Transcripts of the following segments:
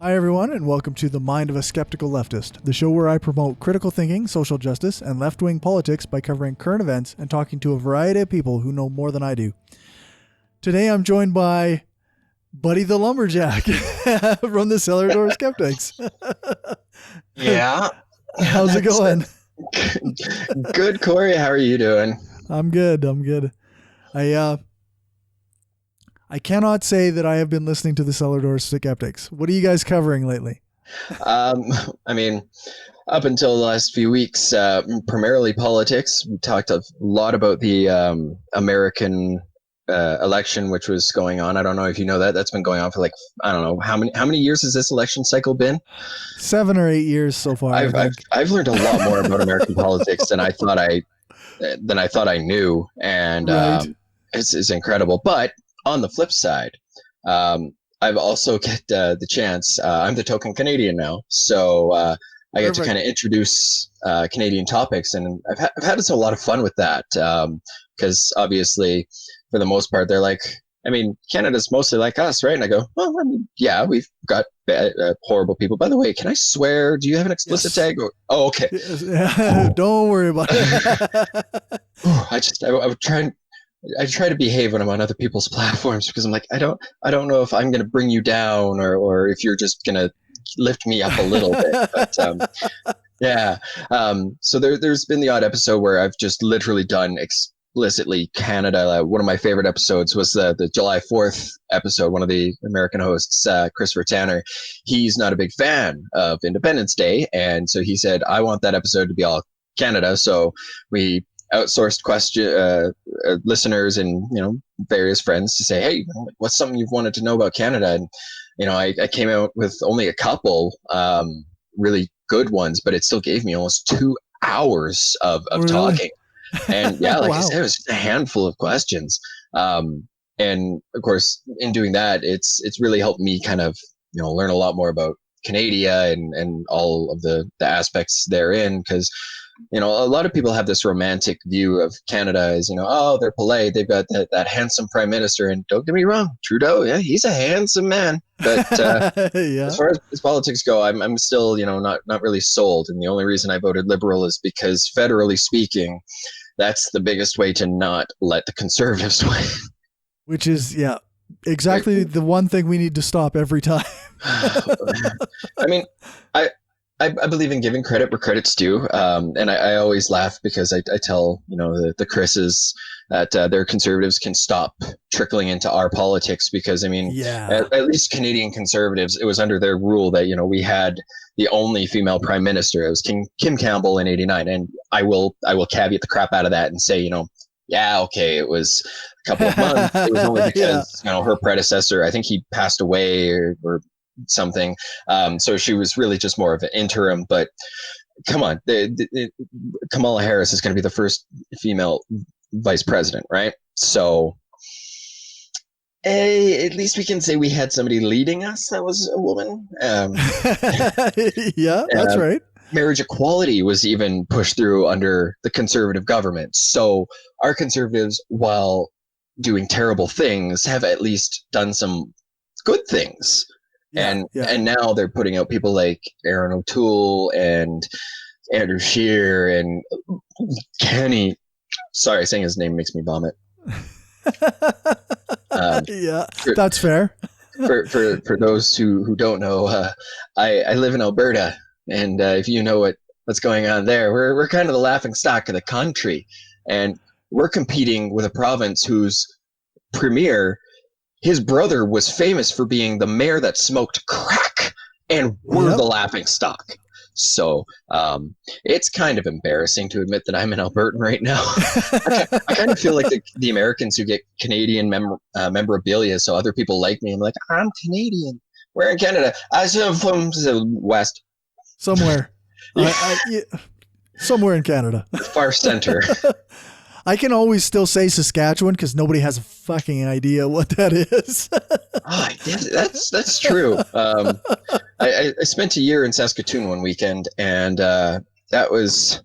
Hi, everyone, and welcome to The Mind of a Skeptical Leftist, the show where I promote critical thinking, social justice, and left-wing politics by covering current events and talking to a variety of people who know more than I do. Today, I'm joined by Buddy the Lumberjack from the Cellar Door Skeptics. Yeah. How's it going? Good, Corey. How are you doing? I'm good. I cannot say that I have been listening to the Cellar Door Skeptics. What are you guys covering lately? I mean, up until the last few weeks, primarily politics. We talked a lot about the American election, which was going on. I don't know if you know that. That's been going on for I don't know, how many years has this election cycle been? 7 or 8 years so far. I've learned a lot more about American politics than I thought I knew, and right. It's incredible. But on the flip side, I've also get the chance. I'm the token Canadian now, so I get to kind of introduce Canadian topics, and I've had a lot of fun with that because obviously, for the most part, they're like, I mean, Canada's mostly like us, right? And I go, well, I mean, yeah, we've got horrible people. By the way, can I swear? Do you have an explicit tag? Oh, okay. Yes. Don't worry about it. I try to behave when I'm on other people's platforms because I'm like, I don't know if I'm going to bring you down or if you're just going to lift me up a little bit. But yeah. So there's been the odd episode where I've just literally done explicitly Canada. One of my favorite episodes was the July 4th episode. One of the American hosts, Christopher Tanner, he's not a big fan of Independence Day. And so he said, I want that episode to be all Canada. So we outsourced listeners and various friends to say, hey, what's something you've wanted to know about Canada? And I came out with only a couple really good ones, but it still gave me almost 2 hours of really? Talking. And yeah, like wow. I said, it was just a handful of questions. And of course, in doing that, it's really helped me kind of learn a lot more about Canada and all of the aspects therein, because a lot of people have this romantic view of Canada as, oh, they're polite. They've got that handsome prime minister. And don't get me wrong, Trudeau, yeah, he's a handsome man. But yeah. As far as politics go, I'm still, not really sold. And the only reason I voted Liberal is because federally speaking, that's the biggest way to not let the Conservatives win. Which is, yeah, exactly the one thing we need to stop every time. I mean, I believe in giving credit where credit's due. And I always laugh because I tell, the Chris's that their Conservatives can stop trickling into our politics because, I mean, at least Canadian Conservatives, it was under their rule that, we had the only female prime minister. It was Kim Campbell in 89. And I will caveat the crap out of that and say, yeah, okay, it was a couple of months. It was only because, her predecessor, I think he passed away or something. So she was really just more of an interim, but come on, Kamala Harris is going to be the first female vice president, right? So at least we can say we had somebody leading us that was a woman. Yeah, that's right. Marriage equality was even pushed through under the Conservative government. So our Conservatives, while doing terrible things, have at least done some good things. And now they're putting out people like Aaron O'Toole and Andrew Scheer and Kenny. Sorry, saying his name makes me vomit. That's fair. For those who don't know, I live in Alberta, and if you know what's going on there, we're kind of the laughing stock of the country, and we're competing with a province whose premier. His brother was famous for being the mayor that smoked crack, and we're the laughing stock. So it's kind of embarrassing to admit that I'm an Albertan right now. I kind of feel like the Americans who get Canadian memorabilia, so other people like me. I'm like, I'm Canadian. We're in Canada. I'm from the West. Somewhere. Somewhere in Canada. Far center. I can always still say Saskatchewan because nobody has a fucking idea what that is. That's true. I spent a year in Saskatoon one weekend, and that was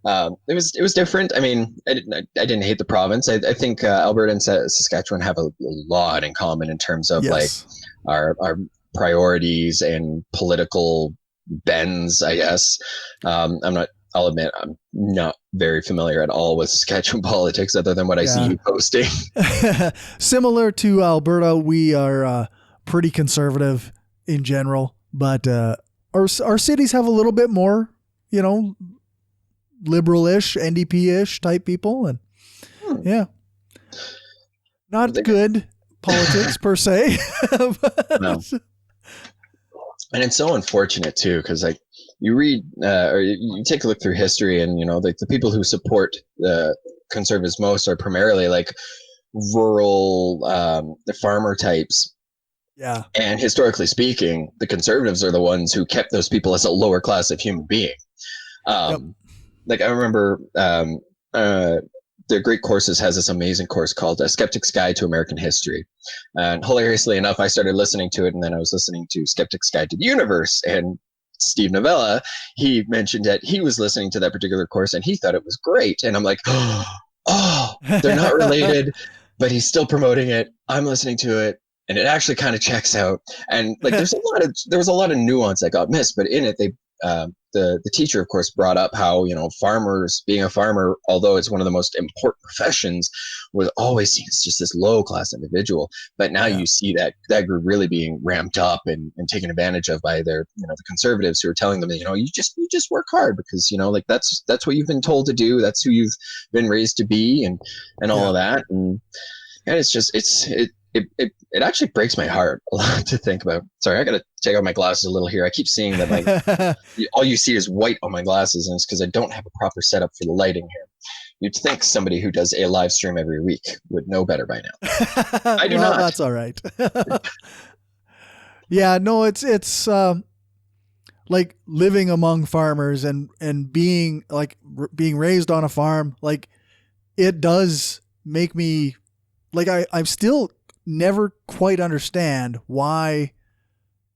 it was different. I mean, I didn't hate the province. I think Alberta and Saskatchewan have a lot in common in terms of like our priorities and political bends, I guess. I'll admit, I'm not very familiar at all with Saskatchewan politics other than what I see Yeah. you posting. Similar to Alberta, we are pretty conservative in general, but our cities have a little bit more, liberal-ish, NDP-ish type people, and yeah, not good politics per se. No. And it's so unfortunate too, because like you read or you take a look through history, and the people who support the conservatives most are primarily like rural, the farmer types. Yeah. And historically speaking, the conservatives are the ones who kept those people as a lower class of human being. Yep. Like I remember the Great Courses has this amazing course called A Skeptic's Guide to American History. And hilariously enough, I started listening to it, and then I was listening to Skeptic's Guide to the Universe. And Steve Novella, he mentioned that he was listening to that particular course and he thought it was great. And I'm like, oh, they're not related, but he's still promoting it. I'm listening to it, and it actually kind of checks out. And like, there was a lot of nuance that got missed, but in it, the teacher, of course, brought up how, farmers, being a farmer, although it's one of the most important professions, was always seen as just this low class individual. But now you see that group really being ramped up and taken advantage of by their, the conservatives who are telling them that, you just work hard because, like that's what you've been told to do. That's who you've been raised to be, and all of that. And it's just, it actually breaks my heart a lot to think about. Sorry, I got to take out my glasses a little here. I keep seeing that all you see is white on my glasses, and it's because I don't have a proper setup for the lighting here. You'd think somebody who does a live stream every week would know better by now. I do not. That's all right. Yeah, no, it's like living among farmers and being being raised on a farm. Like, it does make me like I'm still never quite understand why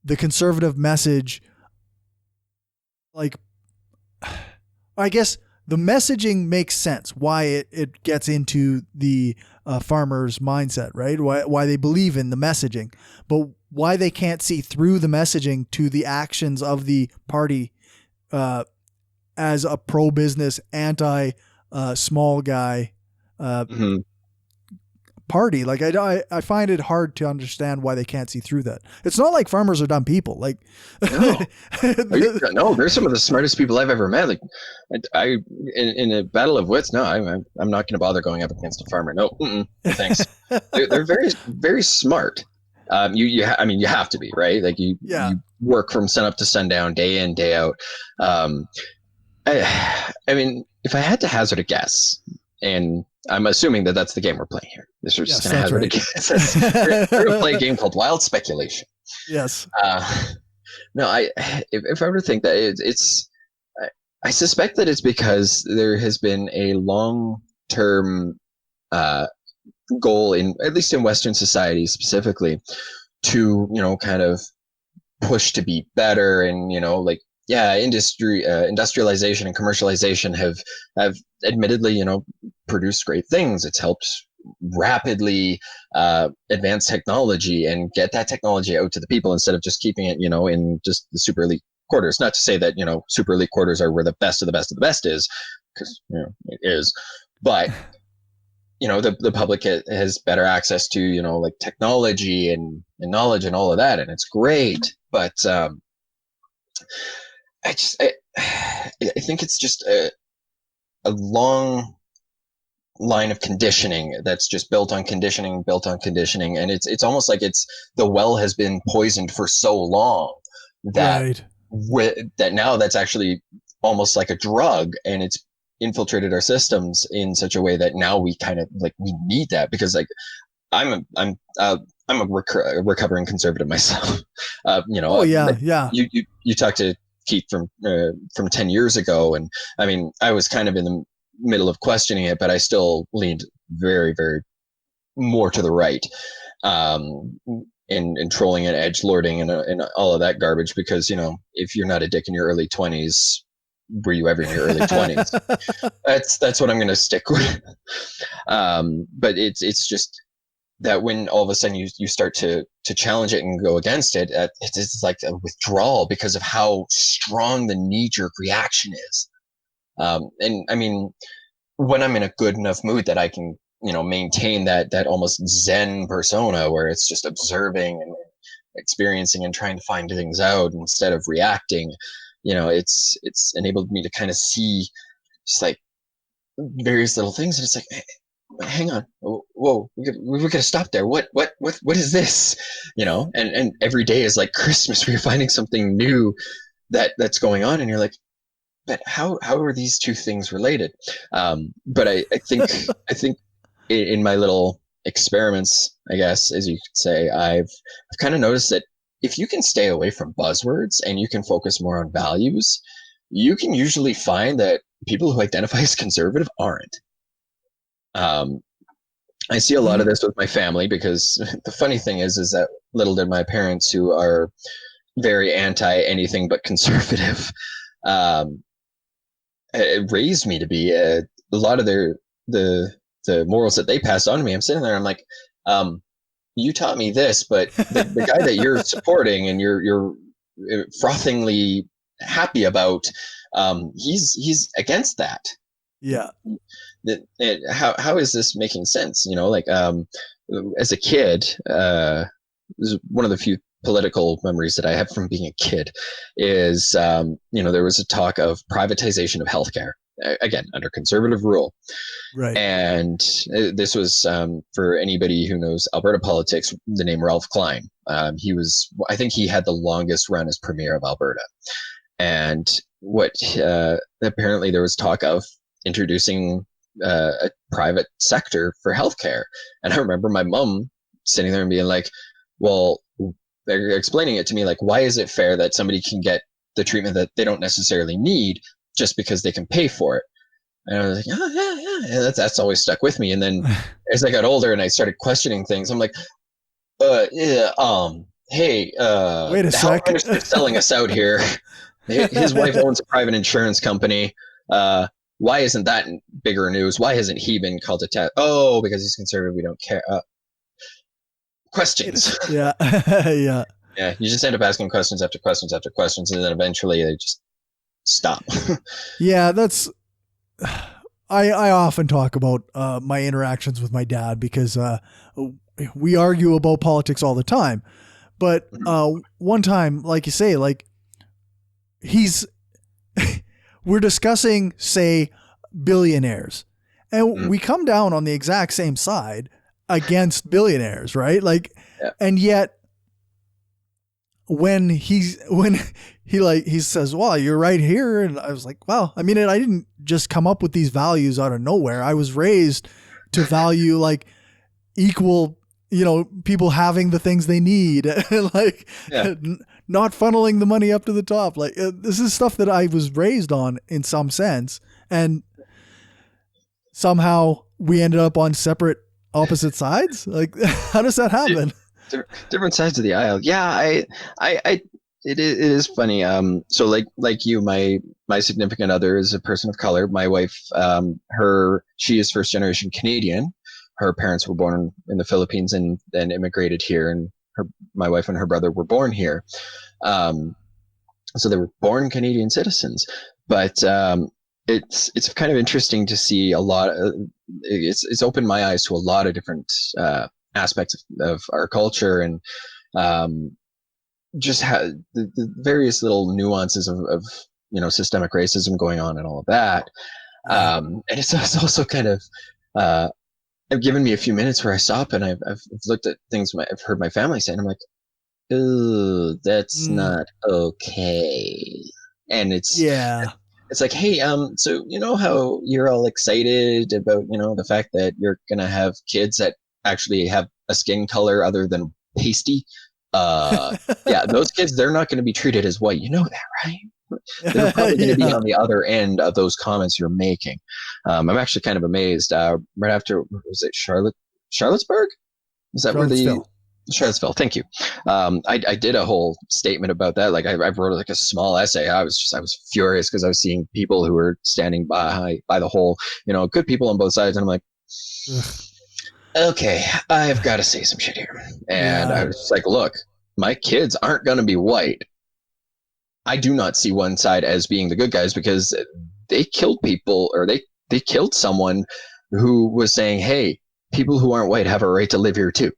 the conservative message, like, I guess the messaging makes sense why it gets into the farmer's mindset, right? Why they believe in the messaging, but why they can't see through the messaging to the actions of the party as a pro-business, anti-small guy party. Like, I find it hard to understand why they can't see through that. It's not like farmers are dumb people. Like, no, they're some of the smartest people I've ever met. Like, in a battle of wits, no, I'm not going to bother going up against a farmer. No, thanks. They're very, very smart. You have to be, right. Like you work from sun up to sundown, day in, day out. I mean, if I had to hazard a guess, and I'm assuming that that's the game we're playing here. This is just going to hazard a guess. We're going to play a game called Wild Speculation. Yes. No, if I were to think that I suspect that it's because there has been a long-term goal, at least in Western society specifically, to kind of push to be better, and industrialization and commercialization have admittedly produced great things. It's helped rapidly advance technology and get that technology out to the people instead of just keeping it in just the super elite quarters. Not to say that super elite quarters are where the best of the best of the best is, because it is, but the public has better access to like technology and knowledge and all of that, and it's great. But I think it's just a long line of conditioning that's just built on conditioning, and it's almost like the well has been poisoned for so long that that now that's actually almost like a drug, and it's infiltrated our systems in such a way that now we kind of we need that, because like I'm a recovering conservative myself. You talked to Keith from 10 years ago, and I mean, I was kind of in the middle of questioning it, but I still leaned very, very more to the right, in trolling and edgelording and all of that garbage, because if you're not a dick in your early 20s, were you ever in your early 20s? That's what I'm going to stick with. But it's just, that when all of a sudden you start to challenge it and go against it, it's like a withdrawal because of how strong the knee jerk reaction is. And I mean, when I'm in a good enough mood that I can, maintain that almost Zen persona where it's just observing and experiencing and trying to find things out instead of reacting, it's enabled me to kind of see just like various little things, and it's like, hey, hang on, whoa, we got to stop there. What is this? And every day is like Christmas, where you're finding something new that's going on, and you're like, but how are these two things related? But I think in my little experiments, I guess, as you could say, I've kind of noticed that if you can stay away from buzzwords and you can focus more on values, you can usually find that people who identify as conservative aren't. Um, I see a lot of Mhm. this with my family because the funny thing is that little did my parents, who are very anti anything but conservative, um, it raised me to be. A lot of the the morals that they passed on to me. I'm sitting there, I'm like, um, you taught me this, but the guy that you're supporting and you're frothingly happy about, he's against that. Yeah. How is this making sense? Like, as a kid, this is one of the few political memories that I have from being a kid is, there was a talk of privatization of healthcare, again, under conservative rule. Right. And this was, for anybody who knows Alberta politics, the name Ralph Klein. I think he had the longest run as premier of Alberta. And what apparently there was talk of introducing a private sector for healthcare. And I remember my mom sitting there and being like, well, they're explaining it to me like, why is it fair that somebody can get the treatment that they don't necessarily need just because they can pay for it? And I was like, oh, yeah, yeah. And that's always stuck with me. And then as I got older and I started questioning things, I'm like, yeah, hey, Wait a the health sec. minister's selling us out here. His wife owns a private insurance company. Why isn't that bigger news? Why hasn't he been called to task? Oh, because he's conservative. We don't care. Questions. Yeah. Yeah. Yeah, you just end up asking questions after questions after questions, and then eventually they just stop. Yeah, that's I often talk about my interactions with my dad because we argue about politics all the time. But one time, like you say, like he's we're discussing, say, billionaires, and we come down on the exact same side against billionaires, right? Like, Yeah. and yet when he says, well, you're right here. And I was like, well, I mean, I didn't just come up with these values out of nowhere. I was raised to value like equal, people having the things they need, like Yeah. not funneling the money up to the top. Like this is stuff that I was raised on in some sense. And somehow we ended up on separate opposite sides. Like, how does that happen? Different sides of the aisle. Yeah, it is funny. So like you, my significant other is a person of color. My wife, she is first generation Canadian. Her parents were born in the Philippines and then immigrated here, and my wife and her brother were born here. So they were born Canadian citizens, but it's kind of interesting to see a lot. It's opened my eyes to a lot of different aspects of our culture, and just the various little nuances of systemic racism going on and all of that. Right. And it's also kind of given me a few minutes where I stop and I've looked at things I've heard my family say, and I'm like, ooh, that's not okay. And Yeah. it's like, hey, so you know how you're all excited about, the fact that you're gonna have kids that actually have a skin color other than pasty? Yeah, those kids, they're not going to be treated as white. You know that, right? They're probably going to be Yeah. on the other end of those comments you're making. I'm actually kind of amazed. Right after, was it Charlottesburg? Is that where the Charlottesville. Charlottesville? Thank you. I did a whole statement about that. Like I wrote like a small essay. I was furious because I was seeing people who were standing by the whole, good people on both sides, and I'm like, Ugh. okay, I've got to say some shit here. And I Yeah. was just like, look, my kids aren't going to be white. I do not see one side as being the good guys because they killed people, or they killed someone who was saying, hey, people who aren't white have a right to live here too.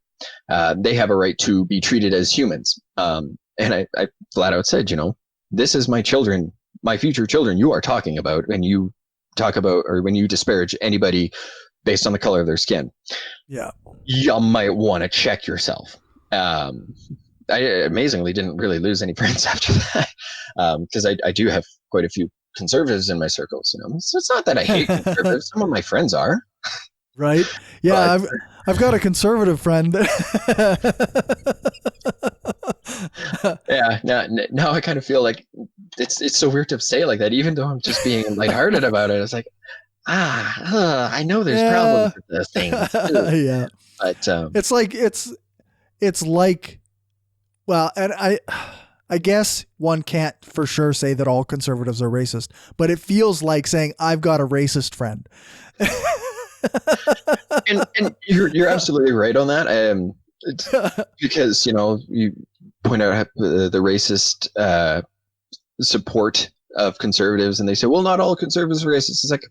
They have a right to be treated as humans. And I flat out said, this is my children, my future children you are talking about when you talk about, or when you disparage anybody based on the color of their skin. Yeah. You might want to check yourself. Um, I amazingly didn't really lose any friends after that, because I do have quite a few conservatives in my circles. So it's not that I hate conservatives. Some of my friends are, Right. Yeah. but I've got a conservative friend. yeah, now I kind of feel like it's so weird to say it like that, even though I'm just being lighthearted about it. It's like, I know there's problems Yeah. with the things too, Yeah. but It's like it's like, well, and I guess one can't for sure say that all conservatives are racist, but it feels like saying I've got a racist friend. and you're absolutely right on that. It's because you point out the racist support of conservatives, and they say, well, not all conservatives are racist. It's like,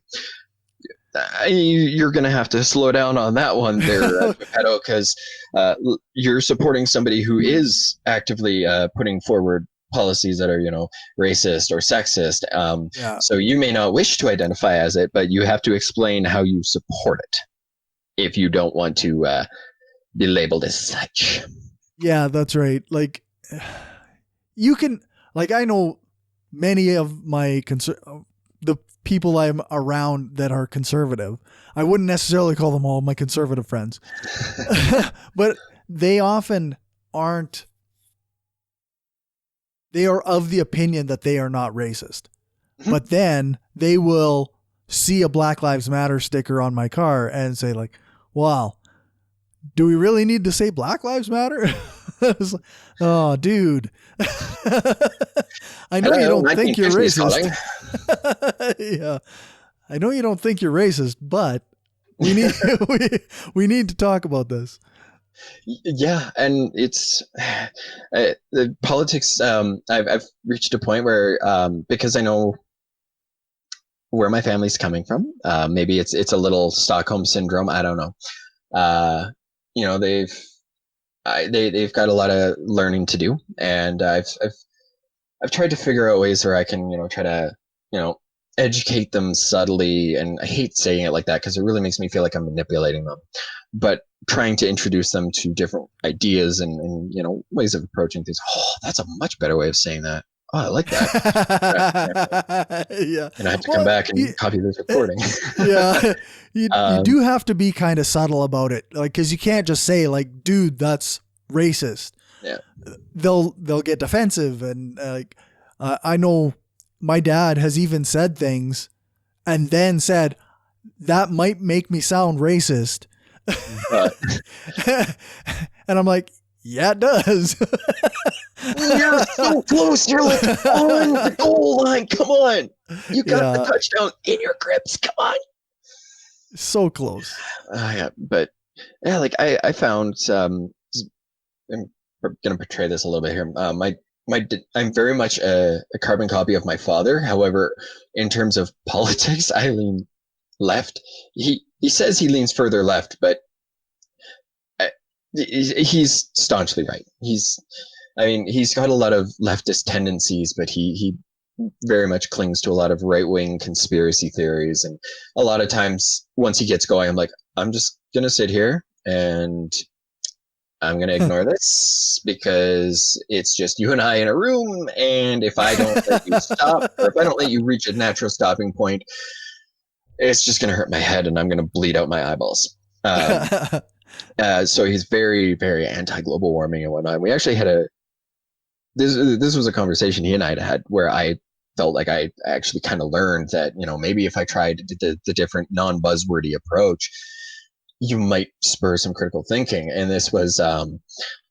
you're going to have to slow down on that one there, Geppetto, because you're supporting somebody who is actively putting forward policies that are, racist or sexist. Yeah. So you may not wish to identify as it, but you have to explain how you support it if you don't want to be labeled as such. Yeah, that's right. Like you can, like, I know many of my the people I'm around that are conservative. I wouldn't necessarily call them all my conservative friends, but they often aren't. They are of the opinion that they are not racist, but then they will see a Black Lives Matter sticker on my car and say like, wow, do we really need to say Black Lives Matter? Like, oh, dude. I know you don't think you're racist. Yeah. I know you don't think you're racist, but we need we need to talk about this. Yeah, and it's the politics. I've reached a point where, because I know where my family's coming from. Maybe it's a little Stockholm syndrome. I don't know. Uh, they've they've got a lot of learning to do, and I've tried to figure out ways where I can try to educate them subtly. And I hate saying it like that because it really makes me feel like I'm manipulating them, but trying to introduce them to different ideas and ways of approaching things. Oh, that's a much better way of saying that. Oh, I like that. Yeah. And I have to come Well, back and copy this recording. yeah. You um, do have to be kind of subtle about it. Like, cause you can't just say like, dude, that's racist. yeah. They'll get defensive. And like, I know my dad has even said things and then said, that might make me sound racist. But And I'm like, yeah, it does. you're so close. You're like on the goal line. Come on. You got the touchdown in your grips. Come on. So close. Yeah, but yeah, like I found, I'm going to portray this a little bit here. I'm very much a carbon copy of my father. However, in terms of politics, I lean left. He says he leans further left, but he's staunchly right. He's got a lot of leftist tendencies, but he very much clings to a lot of right-wing conspiracy theories. And a lot of times once he gets going, I'm like, I'm just going to sit here and I'm going to ignore this because it's just you and I in a room. And if I don't let you stop, or if I don't let you reach a natural stopping point, it's just going to hurt my head and I'm going to bleed out my eyeballs. So he's very, very anti-global warming and whatnot. We actually had this was a conversation he and I had where I felt like I actually kind of learned that, maybe if I tried the different non-buzzwordy approach, you might spur some critical thinking. And this was,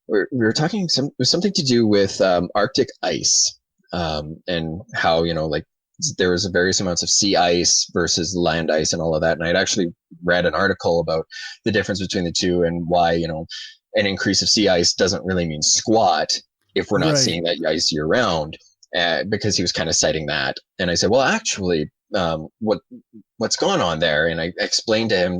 we were talking, it was something to do with Arctic ice, and how, like there was various amounts of sea ice versus land ice and all of that. And I'd actually read an article about the difference between the two and why, an increase of sea ice doesn't really mean squat if we're not Right. seeing that ice year round, because he was kind of citing that. And I said, well, actually, what's going on there? And I explained to him,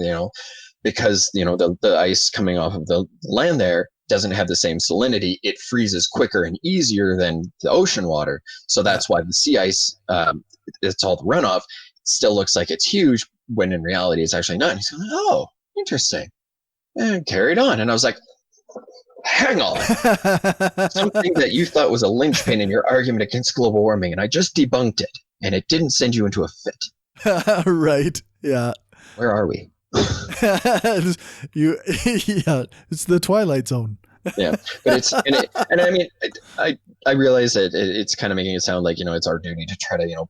because, the ice coming off of the land there doesn't have the same salinity, it freezes quicker and easier than the ocean water. So that's why the sea ice, it's all the runoff, still looks like it's huge when in reality it's actually not. And he's like, oh, interesting. And carried on. And I was like, hang on. Something that you thought was a linchpin in your argument against global warming, and I just debunked it, and it didn't send you into a fit. Right. Yeah. Where are we? It's the Twilight Zone. Yeah, but and I mean, I realize that it's kind of making it sound like, it's our duty to try to,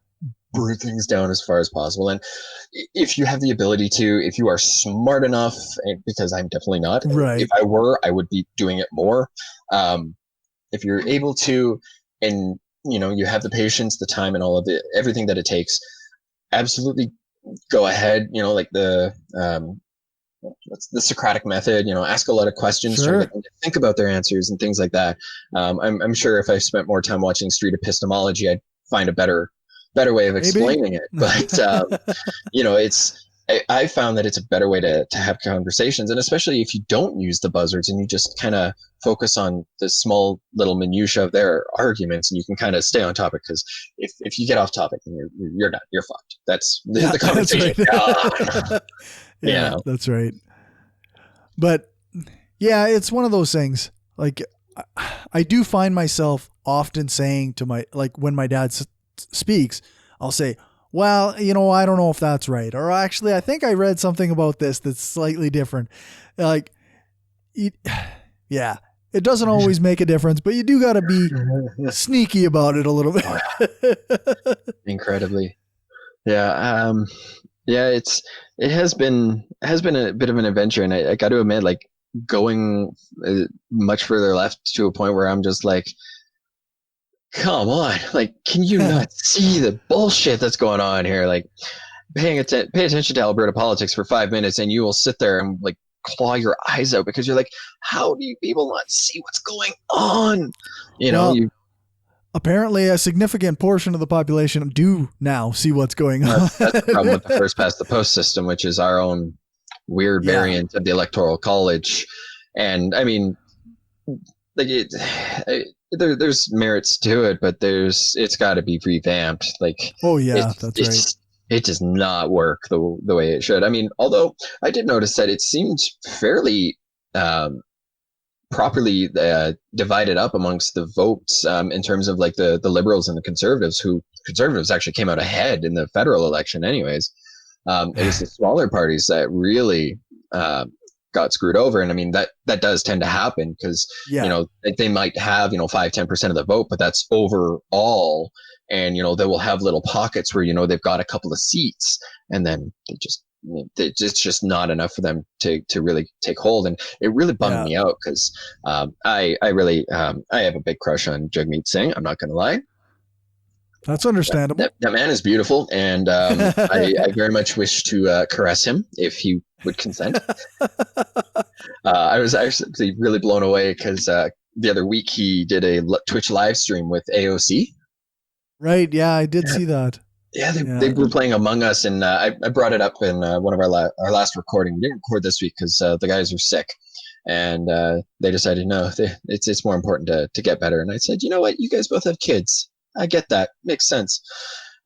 brew things down as far as possible. And if you have the ability to, if you are smart enough, because I'm definitely not, right. If I were, I would be doing it more. If you're able to, and you have the patience, the time, and all of it, everything that it takes, absolutely go ahead. Like what's the Socratic method, ask a lot of questions, Sure. try to get them to think about their answers and things like that. I'm sure if I spent more time watching street epistemology, I'd find a better way of explaining it. But, I found that it's a better way to have conversations. And especially if you don't use the buzzwords and you just kind of focus on the small little minutia of their arguments, and you can kind of stay on topic, because if you get off topic, you're done, you're fucked. That's the conversation. That's right. Yeah, that's right. But yeah, it's one of those things. Like, I do find myself often saying to when my dad speaks, I'll say, well, I don't know if that's right. Or actually, I think I read something about this that's slightly different. Like, yeah, it doesn't always make a difference, but you do got to be sneaky about it a little bit. Incredibly. Yeah. Yeah, it has been a bit of an adventure, and I got to admit, like, going much further left to a point where I'm just like, come on, like, can you not see the bullshit that's going on here? Like, pay attention to Alberta politics for 5 minutes, and you will sit there and like claw your eyes out, because you're like, how do you people not see what's going on? Apparently, a significant portion of the population do now see what's going on. That's the problem with the first past the post system, which is our own weird variant of the Electoral College. And I mean, like, there's merits to it, but it's got to be revamped. Like, oh yeah, that's right. It does not work the way it should. I mean, although I did notice that it seemed fairly properly divided up amongst the votes, in terms of like the Liberals and the Conservatives. Conservatives actually came out ahead in the federal election anyways. It was the smaller parties that really got screwed over. And I mean, that does tend to happen, because they might have 5-10% of the vote, but that's overall. And they will have little pockets where they've got a couple of seats, and then it's just not enough for them to really take hold. And it really bummed me out, because I really I have a big crush on Jagmeet Singh. I'm not going to lie. That's understandable. That man is beautiful, and I very much wish to caress him if he would consent. I was actually really blown away, because the other week he did a Twitch live stream with AOC. Right. Yeah, I did see that. Yeah, they were playing Among Us, and I brought it up in one of our last recording. We didn't record this week because the guys are sick, and they decided, no, it's more important to get better. And I said, you know what, you guys both have kids. I get that, makes sense.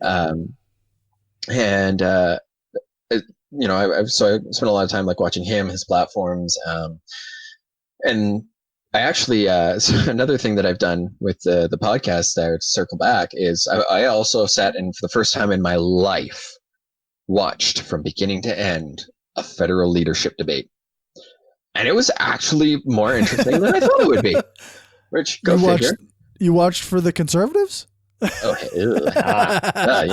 So I spent a lot of time like watching him, his platforms, and I actually, so another thing that I've done with the podcast there, to circle back, is I also sat and for the first time in my life watched from beginning to end a federal leadership debate. And it was actually more interesting than I thought it would be. Rich, go figure. You watched for the Conservatives? Oh,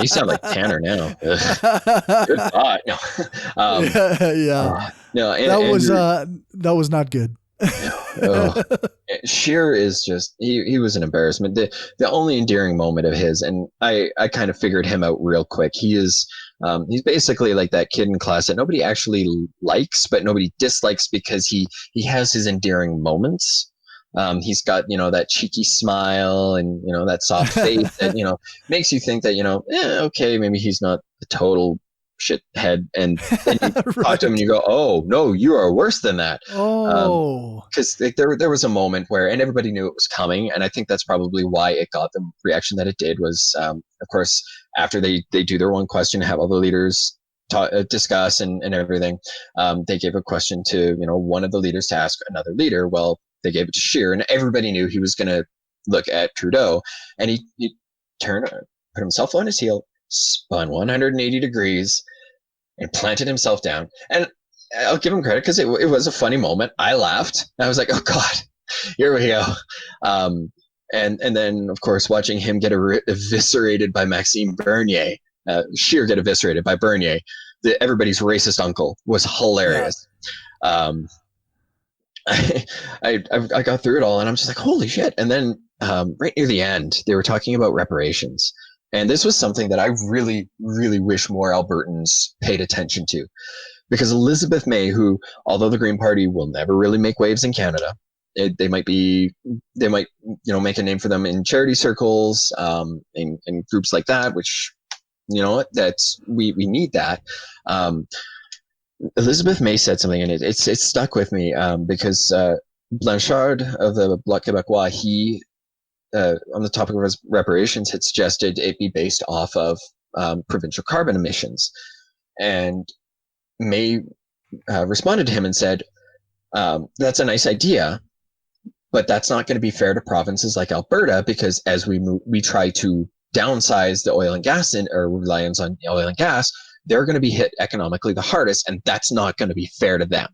you sound like Tanner now. Good thought. No. Yeah. No, that was not good. Oh, Sheer is just he was an embarrassment. The only endearing moment of his, and I kind of figured him out real quick. He's basically like that kid in class that nobody actually likes, but nobody dislikes because he has his endearing moments. He's got that cheeky smile and that soft face that makes you think that okay, maybe he's not a total shithead, and then you talk to him and Right. you go, oh no, you are worse than that. Um, Oh. because there was a moment where, and everybody knew it was coming, and I think that's probably why it got the reaction that it did. Was of course, after they do their one question, have all the leaders discuss and everything, they gave a question to one of the leaders to ask another leader. Well, they gave it to Scheer, and everybody knew he was going to look at Trudeau, and he turned, put himself on his heel, spun 180 degrees, and planted himself down. And I'll give him credit because it was a funny moment. I laughed. I was like, oh God, here we go. Um, and then, of course, watching him get eviscerated by Maxime Bernier, Scheer get eviscerated by Bernier, everybody's racist uncle, was Yeah. hilarious. Um, I got through it all, and I'm just like, holy shit. And then right near the end, they were talking about reparations. And this was something that I really, really wish more Albertans paid attention to, because Elizabeth May, who, although the Green Party will never really make waves in Canada, they might make a name for them in charity circles, in groups like that, which that's we need that. Um, Elizabeth May said something, and it's stuck with me, because Blanchard of the Bloc Québécois, he on the topic of reparations, had suggested it be based off of provincial carbon emissions, and May responded to him and said, that's a nice idea, but that's not going to be fair to provinces like Alberta, because as we try to downsize the oil and gas or reliance on oil and gas, they're going to be hit economically the hardest, and that's not going to be fair to them.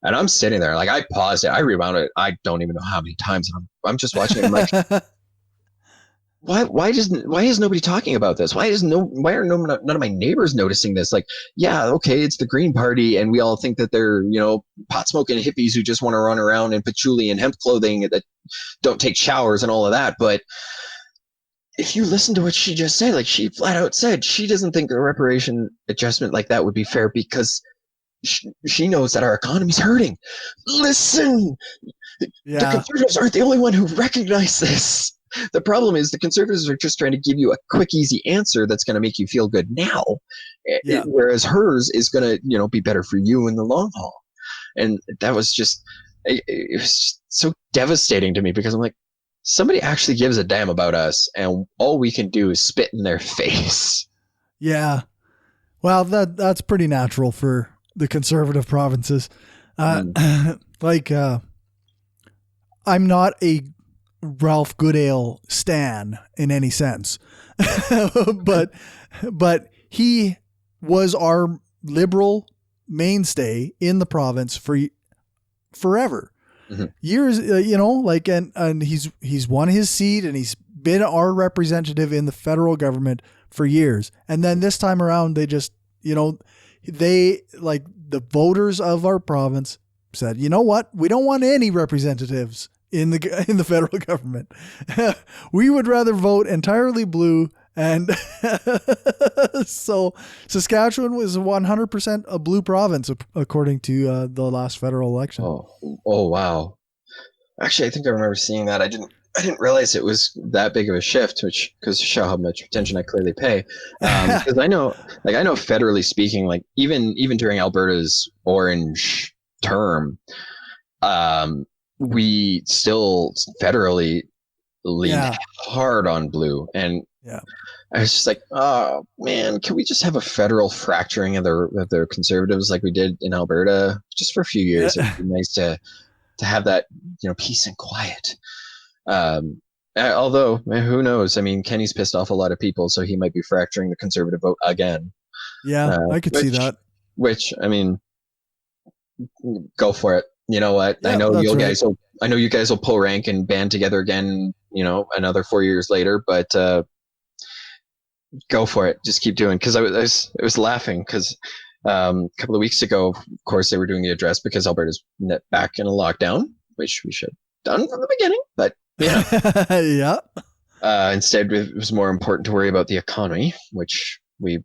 And I'm sitting there, like, I paused it, I rewound it, I don't even know how many times, and I'm just watching it. I'm like, why is nobody talking about this? Why are none of my neighbors noticing this? Like, yeah, okay, it's the Green Party, and we all think that they're pot smoking hippies who just want to run around in patchouli and hemp clothing that don't take showers and all of that. But if you listen to what she just said, like, she flat out said she doesn't think a reparation adjustment like that would be fair, because she knows that our economy's hurting. Listen, the Yeah. Conservatives aren't the only one who recognize this. The problem is the Conservatives are just trying to give you a quick, easy answer that's going to make you feel good now, Yeah. whereas hers is going to, be better for you in the long haul. And that was just, it was so devastating to me, because I'm like, somebody actually gives a damn about us, and all we can do is spit in their face. Yeah. Well, that's pretty natural for the conservative provinces. Uh, Mm. like, I'm not a Ralph Goodale stan in any sense, but he was our liberal mainstay in the province for forever. Mm-hmm. Years, and he's won his seat, and he's been our representative in the federal government for years. And then this time around, they just, they, like, the voters of our province said, you know what? We don't want any representatives in the federal government. We would rather vote entirely blue. And so Saskatchewan was 100% a blue province, according to the last federal election. Oh wow. Actually, I think I remember seeing that. I didn't realize it was that big of a shift, which goes to show how much attention I clearly pay. Because I know federally speaking, like, even during Alberta's orange term, we still federally leaned hard on blue, and Yeah. I was just like, oh man, can we just have a federal fracturing of the Conservatives like we did in Alberta just for a few years? It'd be nice to have that, peace and quiet. Although, who knows? I mean, Kenny's pissed off a lot of people, so he might be fracturing the Conservative vote again. Yeah, I could see that. Which, I mean, go for it. You know what? Yeah, that's right. I know you guys will pull rank and band together again, another 4 years later, but go for it. Just keep doing. Because I was laughing because a couple of weeks ago, of course, they were doing the address because Alberta's back in a lockdown. which we should have done from the beginning, but yeah. Yeah. Instead, it was more important to worry about the economy, which we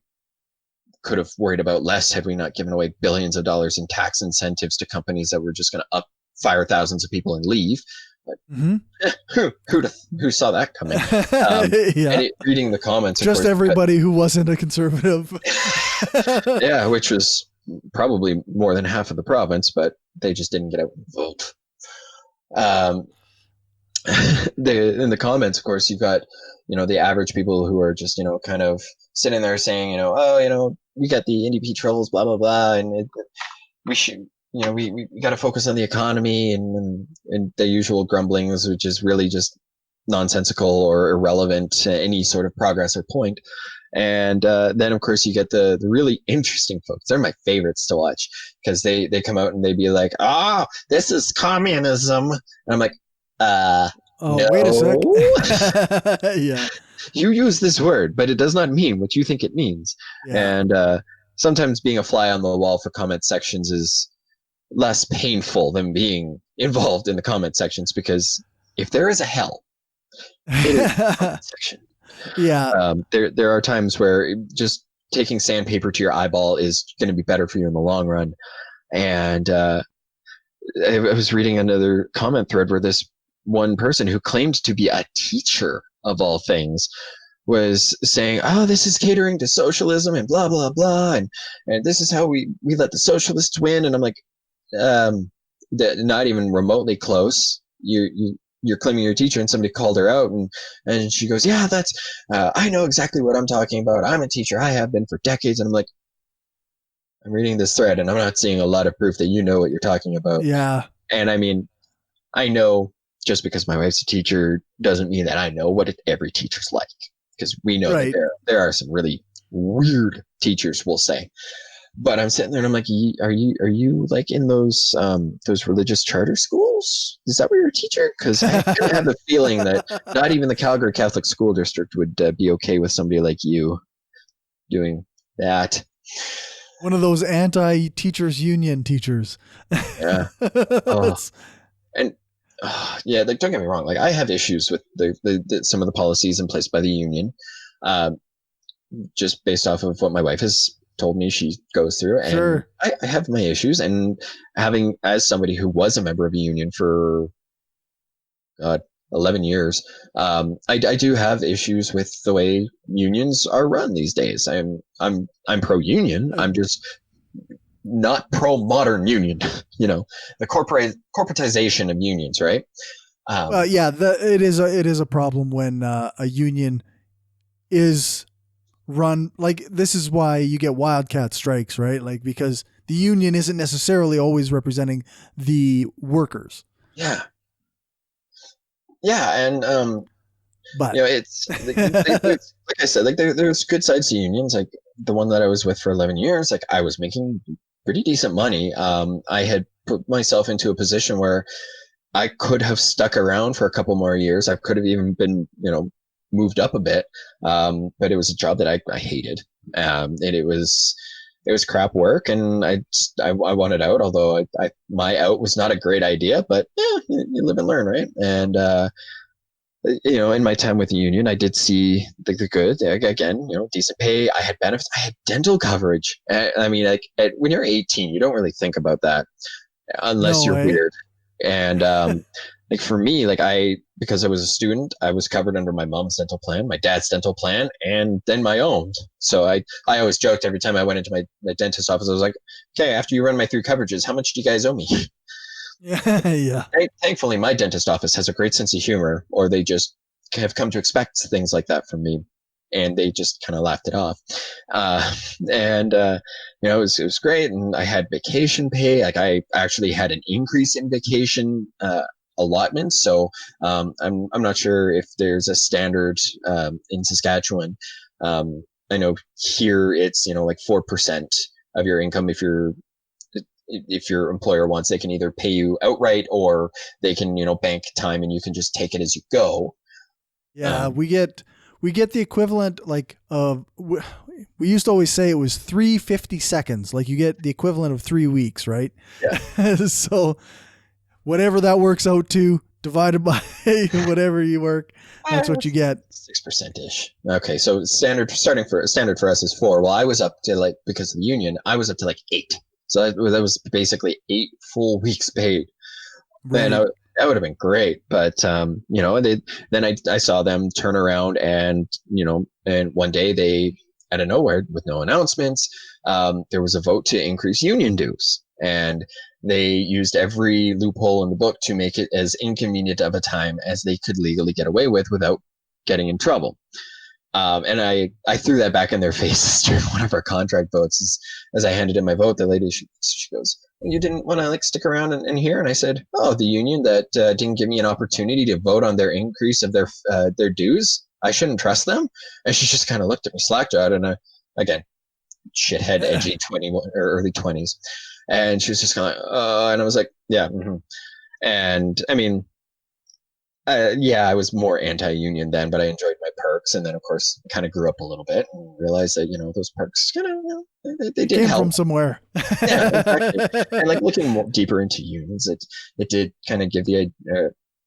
could have worried about less had we not given away billions of dollars in tax incentives to companies that were just going to fire thousands of people and leave. But who saw that coming? Yeah. And reading the comments, just of course, everybody who wasn't a conservative. Yeah, which was probably more than half of the province, but they just didn't get out and vote. In the comments, of course, you've got, the average people who are just, kind of sitting there saying, oh, we got the NDP trolls, blah, blah, blah. And we should, we got to focus on the economy and the usual grumblings, which is really just nonsensical or irrelevant to any sort of progress or point. And then, of course, you get the really interesting folks. They're my favorites to watch because they come out and they be like, this is communism. And I'm like, no. Wait a sec. Yeah. You use this word, but it does not mean what you think it means. Yeah. And sometimes being a fly on the wall for comment sections is less painful than being involved in the comment sections, because if there is a hell, it is the comment section. Yeah. There are times where just taking sandpaper to your eyeball is going to be better for you in the long run. And I was reading another comment thread where this one person who claimed to be a teacher of all things was saying, this is catering to socialism and blah, blah, blah. And this is how we let the socialists win. And I'm like, not even remotely close. You're claiming you're a teacher, and somebody called her out, and she goes, yeah, that's, I know exactly what I'm talking about. I'm a teacher. I have been for decades. And I'm like, I'm reading this thread and I'm not seeing a lot of proof that you know what you're talking about. Yeah. And I mean, I know just because my wife's a teacher doesn't mean that I know what every teacher's like, because we know that there are some really weird teachers, we'll say. But I'm sitting there and I'm like, are you like in those religious charter schools? Is that where you're a teacher? Because I have a feeling that not even the Calgary Catholic School District would be okay with somebody like you doing that. One of those anti-teachers union teachers. Yeah. Yeah, like, don't get me wrong. Like, I have issues with the some of the policies in place by the union, just based off of what my wife has told me she goes through. And sure. I have my issues, and as somebody who was a member of a union for 11 years, I do have issues with the way unions are run these days. I'm pro-union. I'm just not pro-modern union, the corporatization of unions, right? It is a problem when a union is run like this. Is why you get wildcat strikes, right? Like, because the union isn't necessarily always representing the workers. Yeah, and but it's like I said, like there's good sides to unions. Like the one that I was with for 11 years, like I was making pretty decent money. I had put myself into a position where I could have stuck around for a couple more years. I could have even been, moved up a bit. But it was a job that I hated. And it was crap work, and I wanted out, although my out was not a great idea, but you live and learn, right? And, in my time with the union, I did see the good. Again, decent pay. I had benefits. I had dental coverage. I mean, like when you're 18, you don't really think about that unless you're weird. And like for me, like because I was a student, I was covered under my mom's dental plan, my dad's dental plan, and then my own. So I always joked every time I went into my dentist office. I was like, okay, after you run my 3 coverages, how much do you guys owe me? Yeah. Thankfully, my dentist office has a great sense of humor, or they just have come to expect things like that from me, and they just kind of laughed it off. It was great, and I had vacation pay. Like I actually had an increase in vacation allotment. So I'm not sure if there's a standard in Saskatchewan. I know here it's like 4% of your income if your employer wants. They can either pay you outright, or they can, bank time and you can just take it as you go. Yeah, we get the equivalent of we used to always say it was 350 seconds. Like you get the equivalent of 3 weeks, right? Yeah. So whatever that works out to, divided by whatever you work, that's what you get. 6%-ish. Okay, so standard for us is 4. Well, I was up to like, because of the union, I was up to like 8. So that was basically 8 full weeks paid. Right. And that would have been great, but then I saw them turn around and and one day they, out of nowhere, with no announcements, there was a vote to increase union dues, and they used every loophole in the book to make it as inconvenient of a time as they could legally get away with without getting in trouble. And I threw that back in their faces during one of our contract votes. As I handed in my vote, the lady, she goes, "You didn't want to like stick around and hear?" And I said, "Oh, the union that didn't give me an opportunity to vote on their increase of their dues, I shouldn't trust them." And she just kind of looked at me slack-jawed, and again, shithead, edgy 21 or early 20s, and she was just kind of like, and I was like, yeah. Mm-hmm. And I mean, yeah, I was more anti-union then, but I enjoyed my perks, and then of course kind of grew up a little bit and realized that those perks kind of they did Came help from somewhere. Yeah, exactly. And like looking more deeper into unions, it did kind of give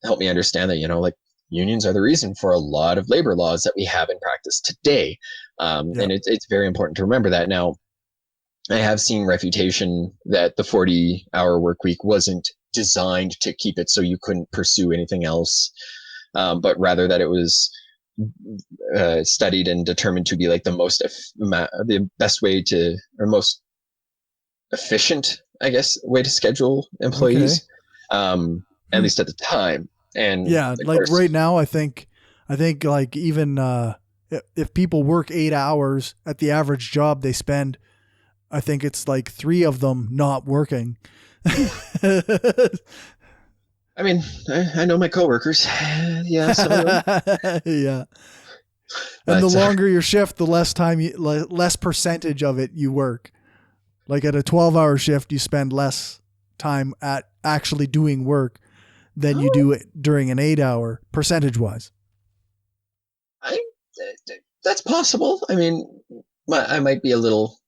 help me understand that like unions are the reason for a lot of labor laws that we have in practice today, and it's very important to remember that. Now, I have seen refutation that the 40-hour work week wasn't designed to keep it so you couldn't pursue anything else, but rather that it was studied and determined to be like the best way to, or most efficient, I guess, way to schedule employees, at least at the time. And yeah, like course, right now, I think like even if people work 8 hours at the average job they spend, I think it's like 3 of them not working. I mean, I know my coworkers. Yeah. Yeah. And the longer your shift, the less time, less percentage of it you work. Like at a 12-hour shift, you spend less time at actually doing work than you do it during an 8-hour, percentage-wise. That's possible. I mean, I might be a little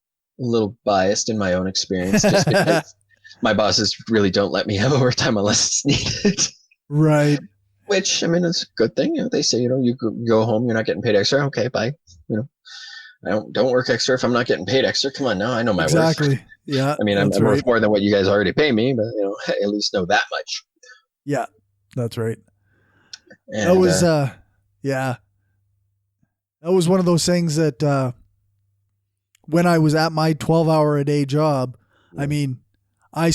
biased in my own experience, just because my bosses really don't let me have overtime unless it's needed. Right. Which, I mean, it's a good thing. They say, you go home, you're not getting paid extra. Okay, bye. I don't work extra if I'm not getting paid extra. Come on now, I know my worth. Exactly. Yeah. I mean, I'm worth more than what you guys already pay me, but I at least know that much. Yeah, that's right. And, that was yeah. That was one of those things that when I was at my 12-hour-a-day job, I mean, I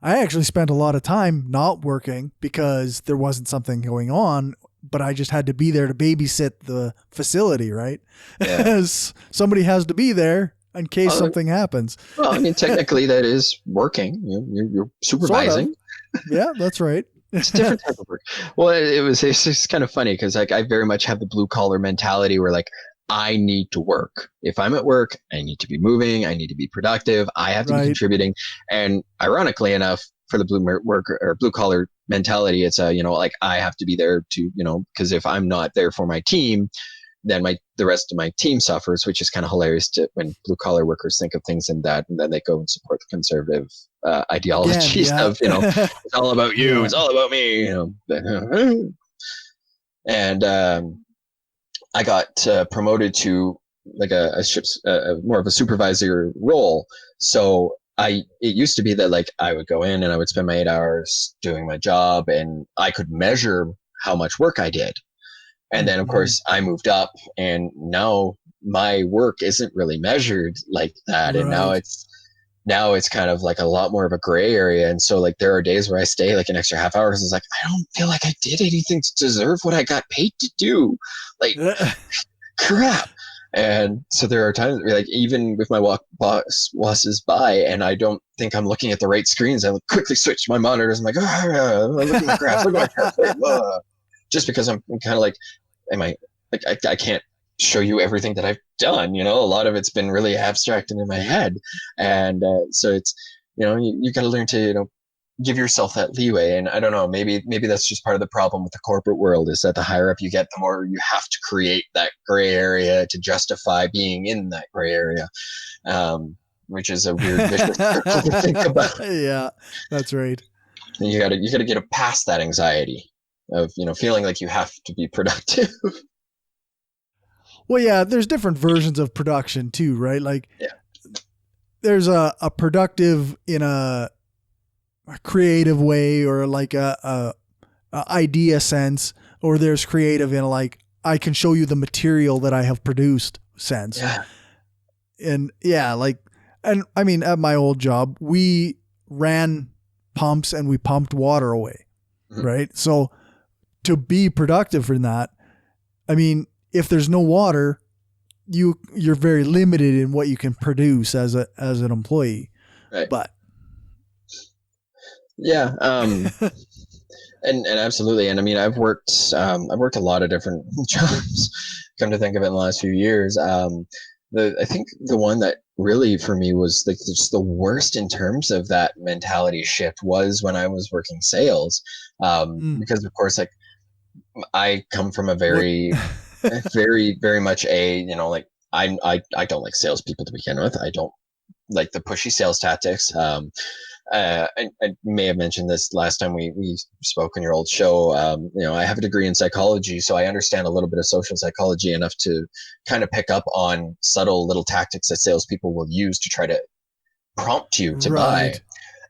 actually spent a lot of time not working because there wasn't something going on, but I just had to be there to babysit the facility, right? Yeah. Somebody has to be there in case something happens. Well, I mean, technically that is working. You're supervising. Sort of. Yeah, that's right. It's a different type of work. Well, it's just kind of funny because like I very much have the blue collar mentality where like I need to work. If I'm at work, I need to be moving. I need to be productive. I have to be contributing. And ironically enough, for the blue collar mentality, it's like I have to be there to because if I'm not there for my team, then the rest of my team suffers, which is kind of hilarious when blue collar workers think of things in that, and then they go and support the conservative ideologies of it's all about you, it's all about me, and I got promoted to like a ship's more of a supervisor role. So it used to be that like I would go in and I would spend my 8 hours doing my job, and I could measure how much work I did. And then, of course, I moved up, and now my work isn't really measured like that. Right. And now it's kind of like a lot more of a gray area. And so like there are days where I stay like an extra half hour because it's like, I don't feel like I did anything to deserve what I got paid to do. Like, crap. And so there are times where like, even with my boss is by and I don't think I'm looking at the right screens, I quickly switch my monitors. I'm like, look at my graphs, look at my graphs. Just because I'm kind of like, I can't show you everything that I've done. A lot of it's been really abstract and in my head. And so it's, you got to learn to, give yourself that leeway. And I don't know, maybe that's just part of the problem with the corporate world is that the higher up you get, the more you have to create that gray area to justify being in that gray area, which is a weird vicious circle to think about. Yeah, that's right. And you gotta get past that anxiety of, feeling like you have to be productive. Well, yeah, there's different versions of production too, right? Like Yeah. there's a productive in a creative way, or like a idea sense, or there's creative in like, I can show you the material that I have produced sense. Yeah. And yeah, like, and I mean, at my old job, we ran pumps and we pumped water away. Mhm. Right. So to be productive in that, I mean, if there's no water, you're very limited in what you can produce as an employee. Right. But Yeah. And absolutely. And I mean, I've worked a lot of different jobs, come to think of it, in the last few years. I think the one that really for me was like just the worst in terms of that mentality shift was when I was working sales. Because of course, like, I come from a what? very, very, very much a, like, I don't like salespeople to begin with. I don't like the pushy sales tactics. I may have mentioned this last time we spoke on your old show. I have a degree in psychology, so I understand a little bit of social psychology enough to kind of pick up on subtle little tactics that salespeople will use to try to prompt you to buy. Right.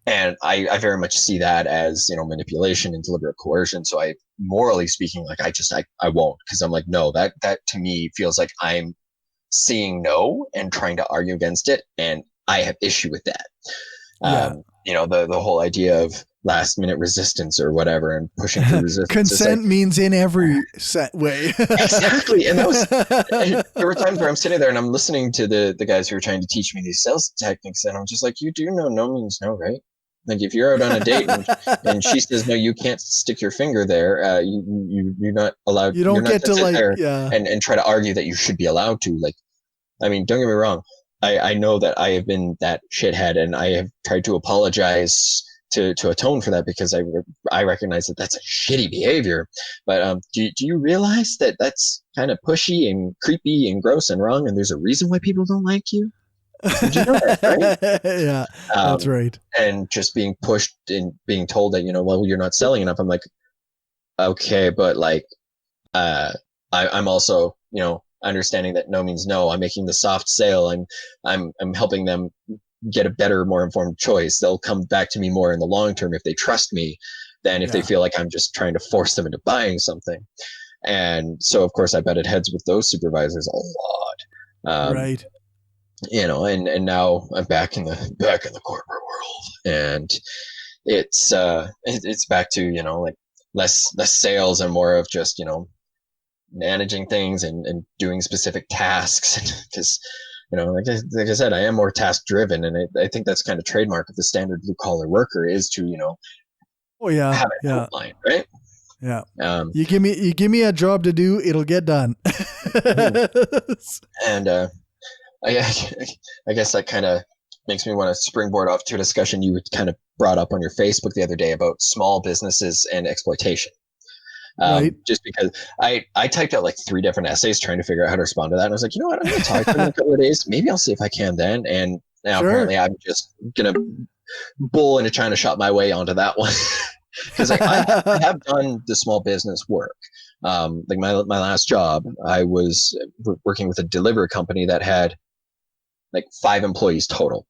And I very much see that as, manipulation and deliberate coercion. So I, morally speaking, like, I won't, because I'm like, no, that to me feels like I'm seeing no and trying to argue against it, and I have issue with that. Yeah. The whole idea of last minute resistance or whatever, and pushing through resistance is like, Consent means in every set way. exactly. And there were times where I'm sitting there and I'm listening to the guys who are trying to teach me these sales techniques, and I'm just like, you do know no means no, right? Like, if you're out on a date and she says no, you can't stick your finger there. You're not allowed. You You're don't not get to to sit like, there yeah. and try to argue that you should be allowed to. Like, I mean, don't get me wrong. I know that I have been that shithead, and I have tried to apologize to atone for that, because I recognize that that's a shitty behavior. But do you realize that that's kind of pushy and creepy and gross and wrong, and there's a reason why people don't like you? Did you know that, right? Yeah, that's right. And just being pushed and being told that, well, you're not selling enough. I'm like, okay, but like, I'm also, understanding that no means no. I'm making the soft sale. I'm helping them get a better, more informed choice. They'll come back to me more in the long term if they trust me than if they Yeah. feel like I'm just trying to force them into buying something. And so, of course, I butted heads with those supervisors a lot. Right. And now I'm back in the corporate world, and it's back to, like, less sales and more of just, managing things and doing specific tasks, because like I said, I am more task driven, and I think that's kind of trademark of the standard blue collar worker, is to, Oh yeah. have an Yeah. outline, right? Yeah. um You give me a job to do, it'll get done. and I guess that kind of makes me want to springboard off to a discussion you kind of brought up on your Facebook the other day about small businesses and exploitation. Right. Just because I typed out like 3 different essays trying to figure out how to respond to that. And I was like, you know what, I'm going to talk to them in a couple of days. Maybe I'll see if I can then. And now Sure. apparently I'm just going to bull in a China shop my way onto that one. Because I have done the small business work. Like my last job, I was working with a delivery company that had like 5 employees total.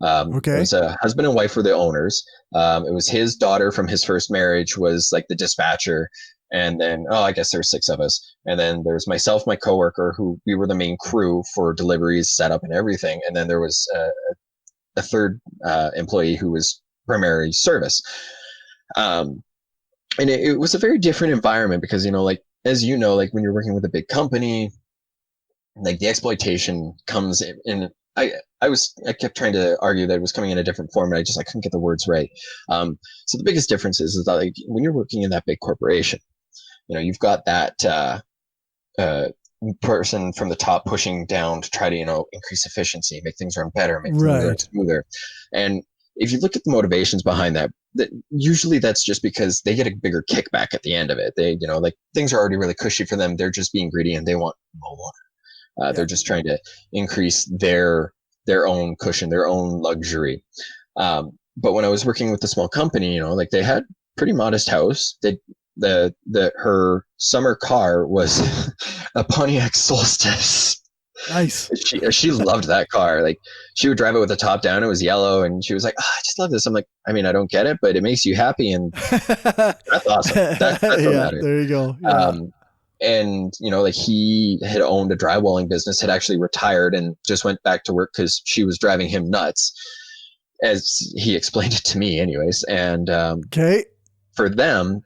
It Okay. was a husband and wife were the owners. It was his daughter from his first marriage was like the dispatcher. And then, I guess there's 6 of us. And then there's myself, my coworker, who we were the main crew for deliveries, setup, and everything. And then there was a third employee who was primary service. And it was a very different environment because, like, as like when you're working with a big company, like the exploitation comes in. I kept trying to argue that it was coming in a different form, and I couldn't get the words right. So the biggest difference is that, like, when you're working in that big corporation, you've got that person from the top pushing down to try to, increase efficiency, make things run better, make things run smoother. And if you look at the motivations behind that usually that's just because they get a bigger kickback at the end of it. They, like, things are already really cushy for them. They're just being greedy and they want more. They're just trying to increase their own cushion, their own luxury. but when I was working with the small company, like they had pretty modest house. Her summer car was a Pontiac Solstice. Nice. She loved that car. Like she would drive it with the top down. It was yellow, and she was like, I just love this. I'm like, I mean, I don't get it, but it makes you happy, and that's awesome. That's what Yeah, matters. there you go. Yeah. And like he had owned a drywalling business, had actually retired, and just went back to work because she was driving him nuts, as he explained it to me, anyways. And Okay. for them,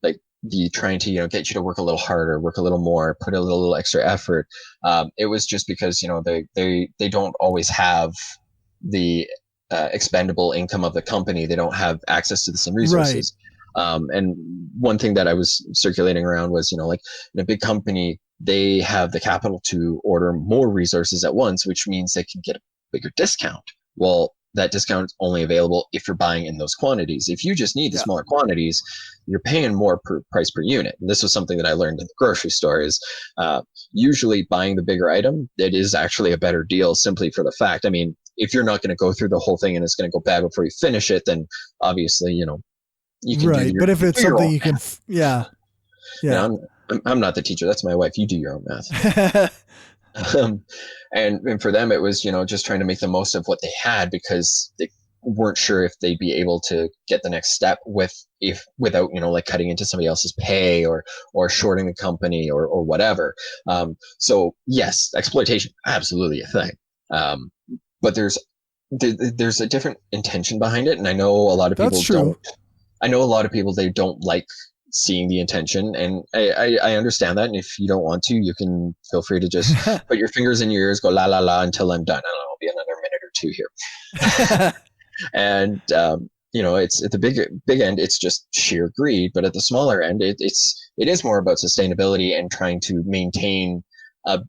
like the trying to get you to work a little harder, work a little more, put a little extra effort. It was just because they don't always have the expendable income of the company. They don't have access to the same resources. Right. And one thing that I was circulating around was, like in a big company, they have the capital to order more resources at once, which means they can get a bigger discount. Well, that discount is only available if you're buying in those quantities. If you just need the smaller quantities, you're paying more per price per unit. And this was something that I learned in the grocery store is usually buying the bigger item, it is actually a better deal simply for the fact, I mean, if you're not going to go through the whole thing and it's going to go bad before you finish it, then obviously, you can right. do But if it's something you can, yeah. I'm not the teacher. That's my wife. You do your own math. And for them, it was, just trying to make the most of what they had because they weren't sure if they'd be able to get the next step without, like cutting into somebody else's pay or shorting the company or whatever. So yes, exploitation, absolutely a thing. But there's a different intention behind it. And I know a lot of people don't. I know a lot of people, they don't like seeing the intention, and I understand that. And if you don't want to, you can feel free to just put your fingers in your ears, go la la la until I'm done. I don't know, I'll be another minute or two here. And it's at the big end, it's just sheer greed. But at the smaller end, it is more about sustainability and trying to maintain a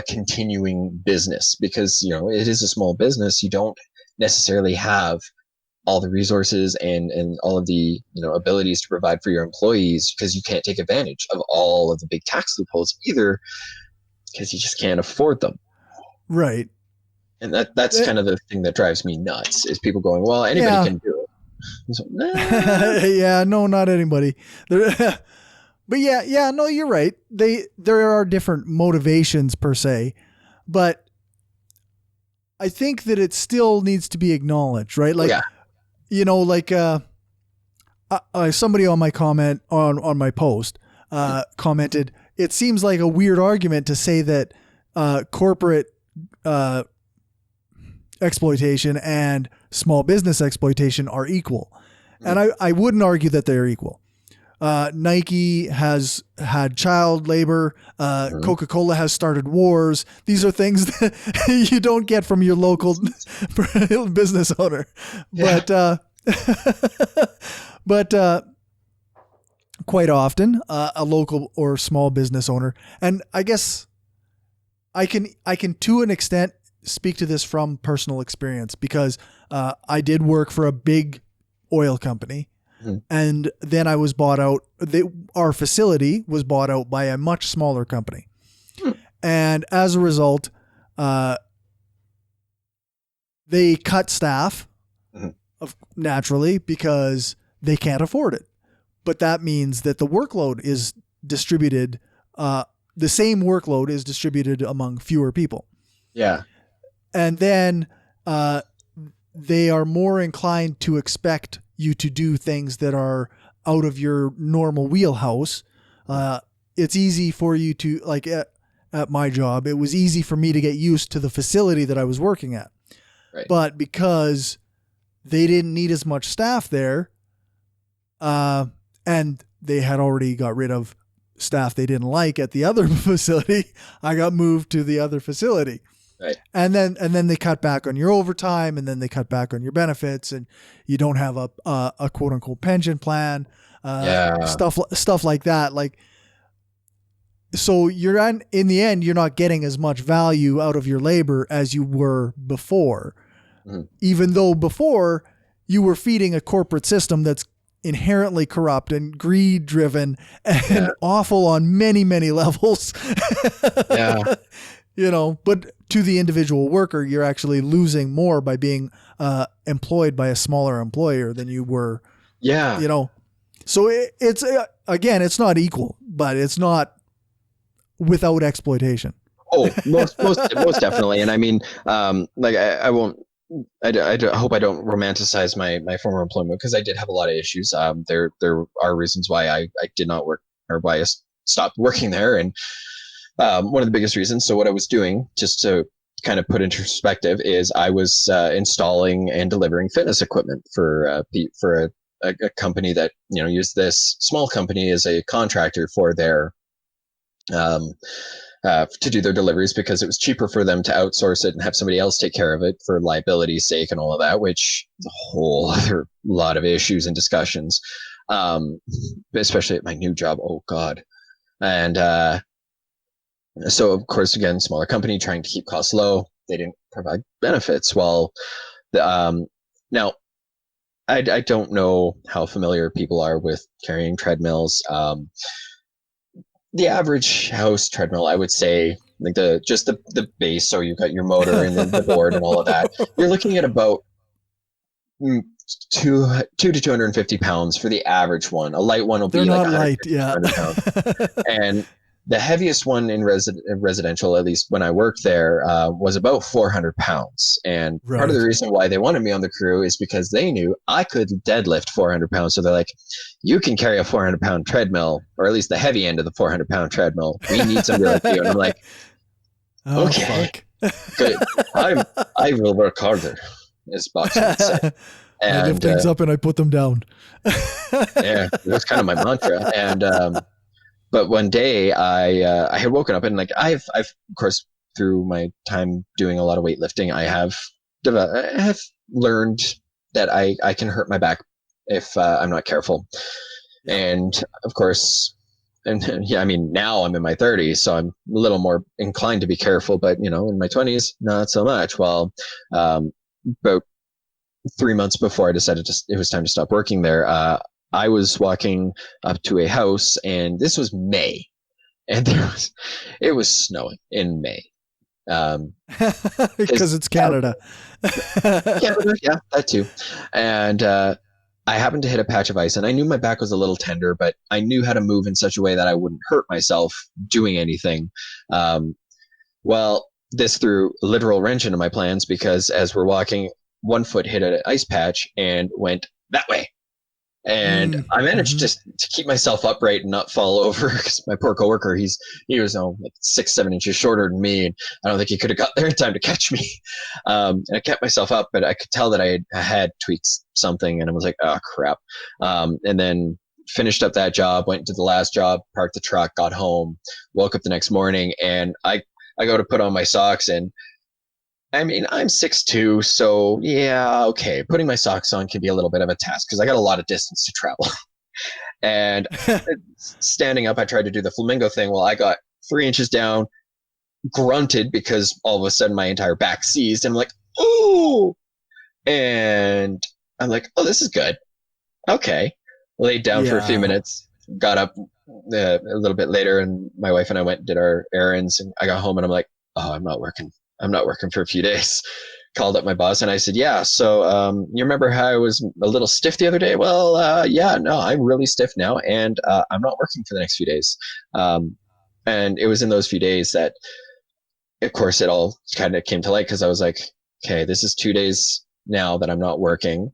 continuing business, because it is a small business. You don't necessarily have all the resources and all of the abilities to provide for your employees, because you can't take advantage of all of the big tax loopholes either, because you just can't afford them. Right. And that's kind of the thing that drives me nuts, is people going, well, anybody can do it. So, nah. Yeah, no, not anybody. But no, you're right. There are different motivations per se, but I think that it still needs to be acknowledged, right? Like, somebody on my comment on my post commented, it seems like a weird argument to say that corporate exploitation and small business exploitation are equal. And I wouldn't argue that they're equal. Nike has had child labor. Coca-Cola has started wars. These are things that you don't get from your local business owner. Yeah. But quite often, a local or small business owner, and I guess I can to an extent speak to this from personal experience, because I did work for a big oil company. And then I was bought out. Our facility was bought out by a much smaller company. And as a result, they cut staff naturally, because they can't afford it. But that means that the workload is distributed. The same workload is distributed among fewer people. Yeah. And then they are more inclined to expect you to do things that are out of your normal wheelhouse. It's easy for you to, like at my job, it was easy for me to get used to the facility that I was working at. Right. But because they didn't need as much staff there, and they had already got rid of staff they didn't like at the other facility, I got moved to the other facility. Right. And then they cut back on your overtime, and then they cut back on your benefits, and you don't have a quote unquote pension plan, stuff like that. Like, so in the end, you're not getting as much value out of your labor as you were before, even though before you were feeding a corporate system that's inherently corrupt and greed driven and awful on many, many levels. but to the individual worker, you're actually losing more by being employed by a smaller employer than you were, Yeah. So it's again, it's not equal, but it's not without exploitation. Oh, most definitely. And I mean, like I won't. I hope I don't romanticize my former employment, because I did have a lot of issues. There are reasons why I did not work, or why I stopped working there, and one of the biggest reasons. So what I was doing, just to kind of put into perspective, is I was installing and delivering fitness equipment for a company that used this small company as a contractor for their um, to do their deliveries, because it was cheaper for them to outsource it and have somebody else take care of it for liability's sake and all of that, which is a whole other lot of issues and discussions, especially at my new job. Oh God. And so of course, again, smaller company trying to keep costs low. They didn't provide benefits. Well, now I don't know how familiar people are with carrying treadmills. The average house treadmill, I would say, like the base, so you've got your motor and then the board and all of that. You're looking at about two to 250 pounds for the average one. A light one will They're be like not light, 150, yeah. 200 pounds. And the heaviest one in residential, at least when I worked there, was about 400 pounds. And part of the Right. reason why they wanted me on the crew is because they knew I could deadlift 400 pounds. So they're like, you can carry a 400-pound treadmill, or at least the heavy end of the 400-pound treadmill. We need somebody like you. And I'm like, Oh, okay, fuck. good. I will work harder, as Boxer would say. I lift And things up and I put them down. yeah, it was kind of my mantra. And but one day I had woken up, and like I've of course, through my time doing a lot of weightlifting, I have learned that I can hurt my back if I'm not careful. Yeah. And of course, and yeah, I mean, now I'm in my 30s, so I'm a little more inclined to be careful, but in my 20s, not so much. Well, about 3 months before I decided it was time to stop working there, I was walking up to a house, and this was May, and it was snowing in May. Because it's Canada. Canada, yeah, that too. And I happened to hit a patch of ice, and I knew my back was a little tender, but I knew how to move in such a way that I wouldn't hurt myself doing anything. Well, this threw a literal wrench into my plans, because as we're walking, one foot hit an ice patch and went that way. And I managed to keep myself upright and not fall over, because my poor coworker, he was like 6-7 inches shorter than me, and I don't think he could have got there in time to catch me. And I kept myself up, but I could tell that I had tweaked something, and I was like, oh crap. And then finished up that job, went to the last job, parked the truck, got home, woke up the next morning, and I go to put on my socks, and I mean, I'm 6'2", so yeah, okay. Putting my socks on can be a little bit of a task, because I got a lot of distance to travel. And standing up, I tried to do the flamingo thing. Well, I got 3 inches down, grunted, because all of a sudden my entire back seized. And I'm like, ooh. And I'm like, oh, this is good. Okay. Laid down for a few minutes, got up a little bit later, and my wife and I went and did our errands. And I got home, and I'm like, oh, I'm not working for a few days. Called up my boss, and I said, yeah, so you remember how I was a little stiff the other day? Well, yeah, no, I'm really stiff now, and I'm not working for the next few days. And it was in those few days that, of course, it all kind of came to light, because I was like, okay, this is 2 days now that I'm not working.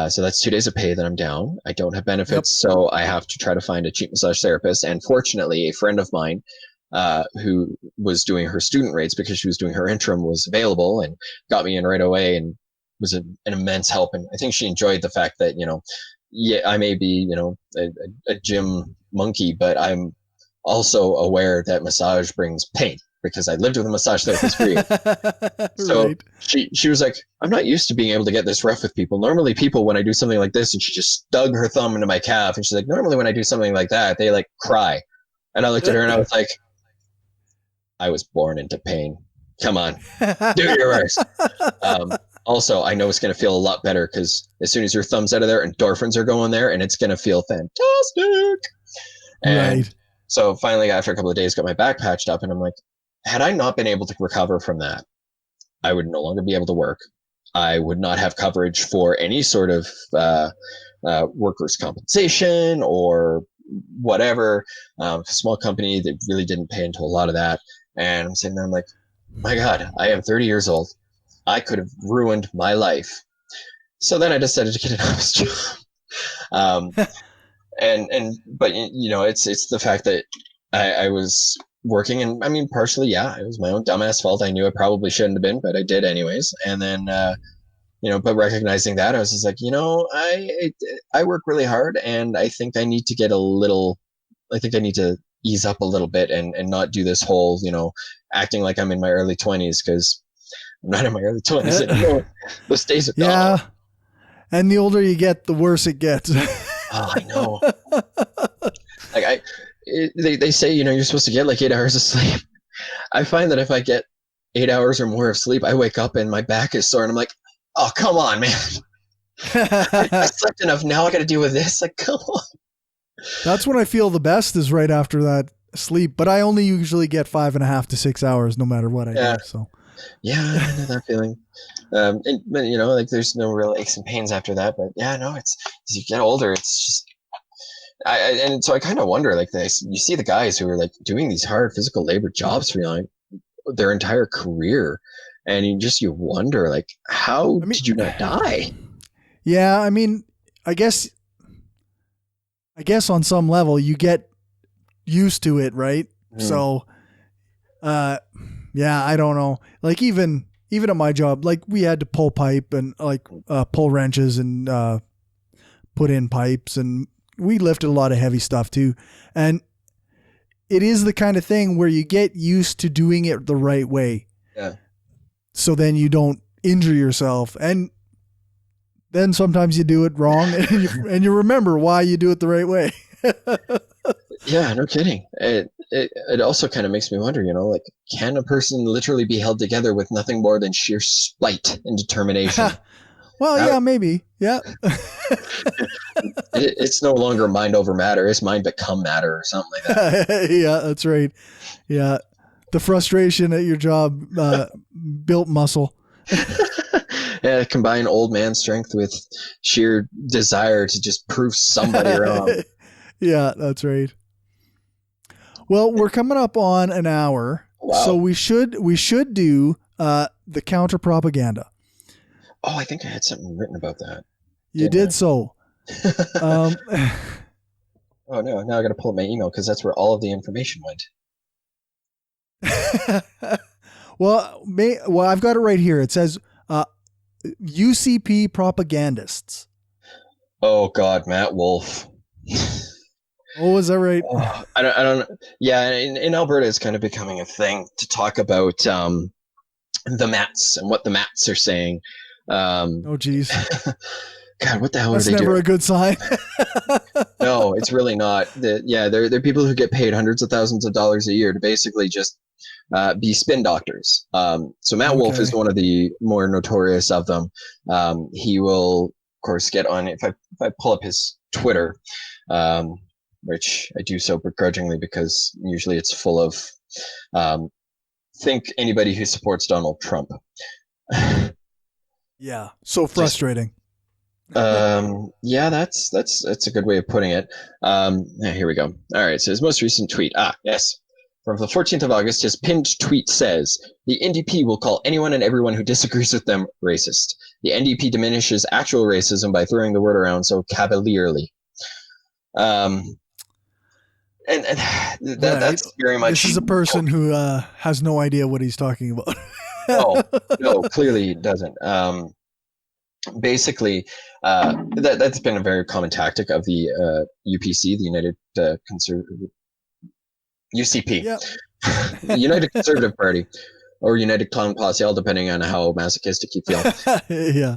So that's 2 days of pay that I'm down. I don't have benefits, so I have to try to find a cheap massage therapist. And fortunately, a friend of mine, who was doing her student rates because she was doing her interim, was available and got me in right away, and was an immense help. And I think she enjoyed the fact that, yeah, I may be, a gym monkey, but I'm also aware that massage brings pain, because I lived with a massage therapist for years. So Right. she was like, I'm not used to being able to get this rough with people. Normally people, when I do something like this, and she just dug her thumb into my calf, and she's like, normally when I do something like that, they like cry. And I looked at her, and I was like, I was born into pain. Come on, do your worst. Also, I know it's going to feel a lot better, because as soon as your thumb's out of there, endorphins are going there, and it's going to feel fantastic. And Right. so finally, after a couple of days, got my back patched up, and I'm like, had I not been able to recover from that, I would no longer be able to work. I would not have coverage for any sort of workers' compensation or whatever. Small company that really didn't pay into a lot of that. And I'm sitting there, I'm like, my God, I am 30 years old. I could have ruined my life. So then I decided to get an office job. Um, but it's the fact that I was working, and I mean, partially, yeah, it was my own dumbass fault. I knew I probably shouldn't have been, but I did anyways. And then, but recognizing that, I was just like, I work really hard, and I think I need to ease up a little bit and not do this whole, acting like I'm in my early 20s, because I'm not in my early 20s anymore. Those days are gone. Yeah. And the older you get, the worse it gets. Oh, I know. Like they say, you're supposed to get like 8 hours of sleep. I find that if I get 8 hours or more of sleep, I wake up and my back is sore, and I'm like, oh, come on, man. I slept enough. Now I got to deal with this. Like, come on. That's when I feel the best, is right after that sleep. But I only usually get 5.5 to 6 hours, no matter what I do. So, yeah, I know that feeling. But like there's no real aches and pains after that. But yeah, no, it's as you get older, it's just. And so I kind of wonder, like this, you see the guys who are like doing these hard physical labor jobs for like their entire career, and you wonder, like, how did you not die? Yeah, I mean, I guess on some level you get used to it, right? So, yeah, I don't know. Like even at my job, like we had to pull pipe and like pull wrenches and put in pipes, and we lifted a lot of heavy stuff too. And it is the kind of thing where you get used to doing it the right way. Yeah. So then you don't injure yourself, and then sometimes you do it wrong, and you remember why you do it the right way. Yeah, no kidding. It also kind of makes me wonder, like, can a person literally be held together with nothing more than sheer spite and determination? Well, yeah, maybe. Yeah. It's no longer mind over matter. It's mind become matter or something like that. Yeah, that's right. Yeah. The frustration at your job built muscle. Yeah, combine old man strength with sheer desire to just prove somebody wrong. Yeah, that's right. Well, we're coming up on an hour. Wow. So we should do the counter propaganda. Oh, I think I had something written about that. You did so. Oh no! Now I got to pull up my email because that's where all of the information went. Well, I've got it right here. It says UCP propagandists. Oh God, Matt Wolf. Oh, is that right? Oh, I don't. Yeah, in Alberta, it's kind of becoming a thing to talk about the Mats and what the Mats are saying. Oh, geez. God, what the hell That's are they doing? That's never a good sign. No, it's really not. They're people who get paid hundreds of thousands of dollars a year to basically just be spin doctors. So Matt Wolf is one of the more notorious of them. He will, of course, get on. If I pull up his Twitter, which I do so begrudgingly because usually it's full of think anybody who supports Donald Trump. Yeah, so frustrating. Yeah, that's a good way of putting it. Here we go. All right, so his most recent tweet. Yes. From the 14th of August, his pinned tweet says, the NDP will call anyone and everyone who disagrees with them racist. The NDP diminishes actual racism by throwing the word around so cavalierly. That's very much... This is a person who has no idea what he's talking about. No, clearly he doesn't. Basically, that's been a very common tactic of the UPC, the United Conservative... UCP, yep. United Conservative Party, or United Clown Posse, all depending on how masochistic you feel. Yeah.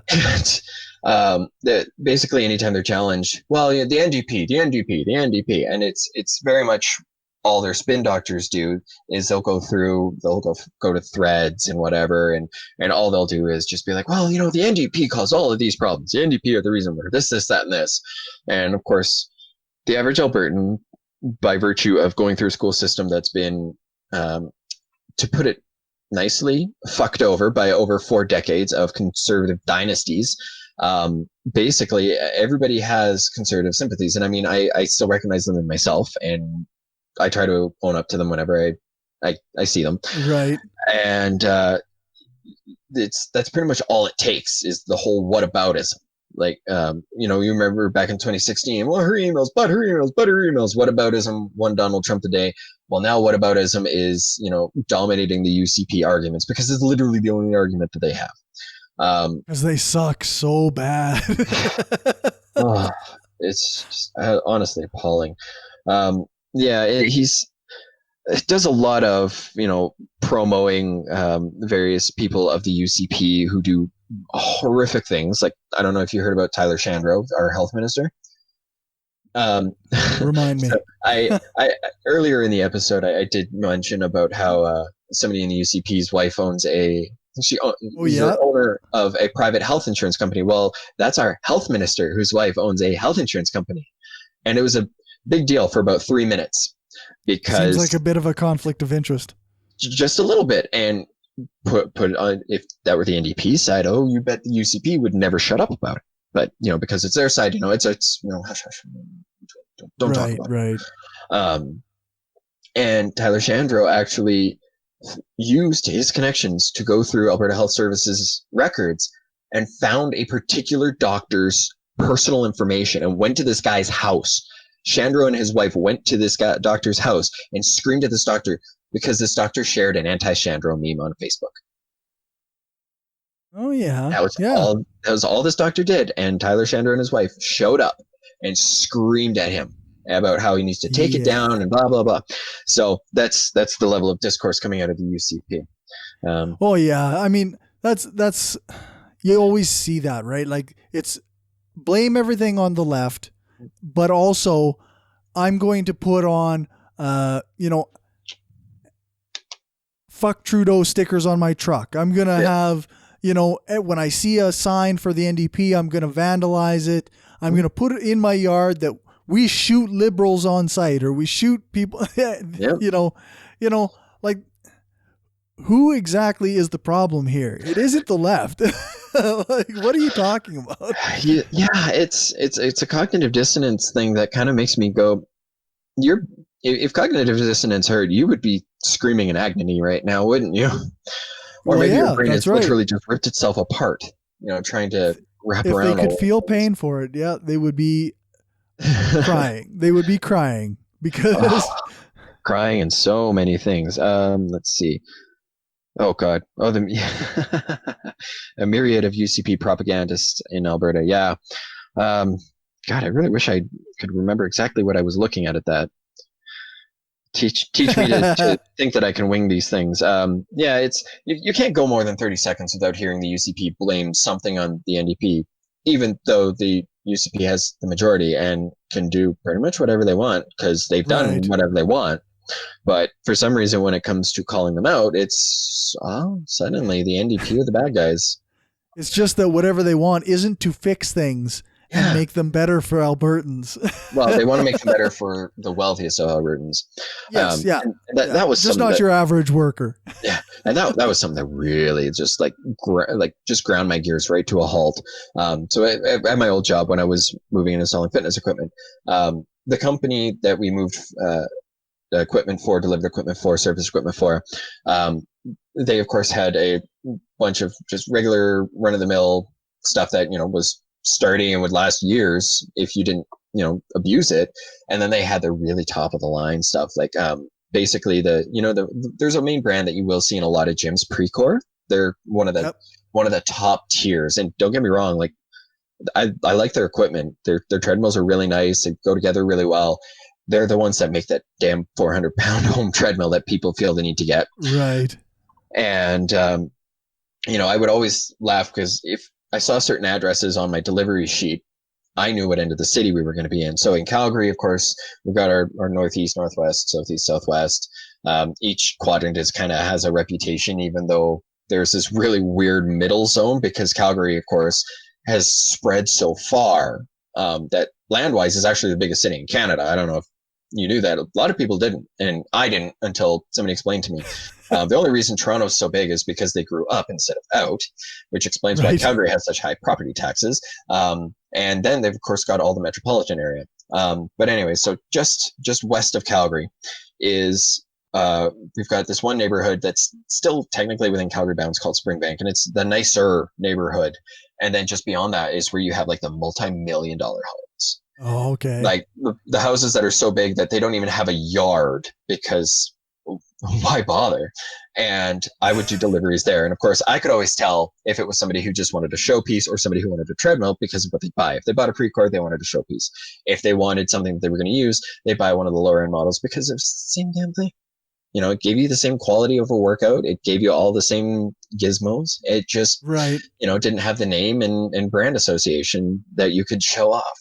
Basically, anytime they're challenged, well, the NDP, and it's very much all their spin doctors do is they'll go to threads and whatever, and all they'll do is just be like, well, the NDP caused all of these problems. The NDP are the reason we're this, that, and this, and of course, the average Albertan, by virtue of going through a school system that's been to put it nicely, fucked over by over 4 decades of conservative dynasties. Basically, everybody has conservative sympathies. And I mean, I still recognize them in myself, and I try to own up to them whenever I see them. Right. And that's pretty much all it takes is the whole whataboutism. Like, you remember back in 2016, well, her emails, but her emails, but her emails, whataboutism won Donald Trump the day. Well, now whataboutism is, dominating the UCP arguments because it's literally the only argument that they have. Because they suck so bad. Oh, it's just, honestly appalling. It does a lot of, promoting various people of the UCP who do horrific things. Like, I don't know if you heard about Tyler Shandro, our health minister. Remind me. So I earlier in the episode, I did mention about how somebody in the UCP's wife owns the owner of a private health insurance company. Well, that's our health minister whose wife owns a health insurance company. And it was a big deal for about 3 minutes because seems like a bit of a conflict of interest. Just a little bit. And put it on, if that were the NDP side, oh, you bet the UCP would never shut up about it. But, because it's their side, it's hush, hush. Don't talk about it. Right. And Tyler Shandro actually used his connections to go through Alberta Health Services records and found a particular doctor's personal information and went to this guy's house. Shandro and his wife went to this doctor's house and screamed at this doctor because this doctor shared an anti-Shandro meme on Facebook. Oh, yeah. That was all this doctor did. And Tyler Shandro and his wife showed up and screamed at him about how he needs to take it down and blah, blah, blah. So that's the level of discourse coming out of the UCP. I mean, that's you always see that, right? Like, it's blame everything on the left, but also I'm going to put on, fuck Trudeau stickers on my truck. I'm going to have, when I see a sign for the NDP, I'm going to vandalize it. I'm going to put it in my yard that we shoot liberals on site, or we shoot people, like, who exactly is the problem here? It isn't the left. Like, what are you talking about? Yeah, it's a cognitive dissonance thing that kind of makes me go, if cognitive dissonance hurt, you would be screaming in agony right now, wouldn't you? Or maybe your brain has literally just ripped itself apart, trying to wrap around. If they could feel pain for it, they would be crying. They would be crying because crying and so many things. Let's see. Oh God. Oh, a myriad of UCP propagandists in Alberta. Yeah. God, I really wish I could remember exactly what I was looking at that. Teach me to think that I can wing these things. It's you can't go more than 30 seconds without hearing the UCP blame something on the NDP, even though the UCP has the majority and can do pretty much whatever they want because they've done whatever they want. But for some reason, when it comes to calling them out, it's suddenly the NDP are the bad guys. It's just that whatever they want isn't to fix things and make them better for Albertans. Well, they want to make them better for the wealthiest of Albertans. Yes, that was just not your average worker. Yeah, and that was something that really just just ground my gears right to a halt. So at my old job when I was moving and installing fitness equipment, the company that we moved equipment for, delivered equipment for, service equipment for, they of course had a bunch of just regular run-of-the-mill stuff that was sturdy and would last years if you didn't abuse it. And then they had the really top of the line stuff, like basically there's a main brand that you will see in a lot of gyms, Precor. They're one of the top tiers, and don't get me wrong, like I like their equipment. Their treadmills are really nice, they go together really well. They're the ones that make that damn 400-pound home treadmill that people feel they need to get. Right. And, I would always laugh because if I saw certain addresses on my delivery sheet, I knew what end of the city we were going to be in. So in Calgary, of course, we've got our northeast, northwest, southeast, southwest. Each quadrant has a reputation, even though there's this really weird middle zone because Calgary, of course, has spread so far that land-wise is actually the biggest city in Canada. I don't know if you knew that. A lot of people didn't, and I didn't until somebody explained to me. The only reason Toronto's so big is because they grew up instead of out, which explains why Right. Calgary has such high property taxes. And then they've of course got all the metropolitan area. But anyway, so just west of Calgary is we've got this one neighborhood that's still technically within Calgary bounds called Springbank, and it's the nicer neighborhood. And then just beyond that is where you have like the multi-million-dollar homes. Oh, okay. Like the houses that are so big that they don't even have a yard because why bother? And I would do deliveries there. And of course, I could always tell if it was somebody who just wanted a showpiece or somebody who wanted a treadmill because of what they buy. If they bought a Precord, they wanted a showpiece. If they wanted something that they were going to use, they buy one of the lower end models because it's the same damn thing. You know, it gave you the same quality of a workout. It gave you all the same gizmos. It just, Right. you know, didn't have the name and brand association that you could show off.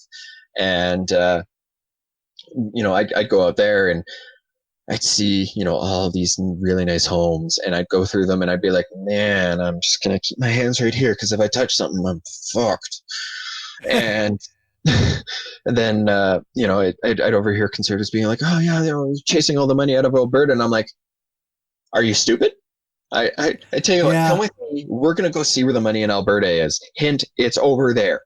And, you know, I'd go out there and I'd see, you know, all these really nice homes, and I'd go through them and I'd be like, man, I'm just going to keep my hands right here because if I touch something, I'm fucked. And, and then, you know, I'd overhear conservatives being like, oh, yeah, they're chasing all the money out of Alberta. And I'm like, are you stupid? I tell you what, come with me. We're going to go see where the money in Alberta is. Hint, it's over there.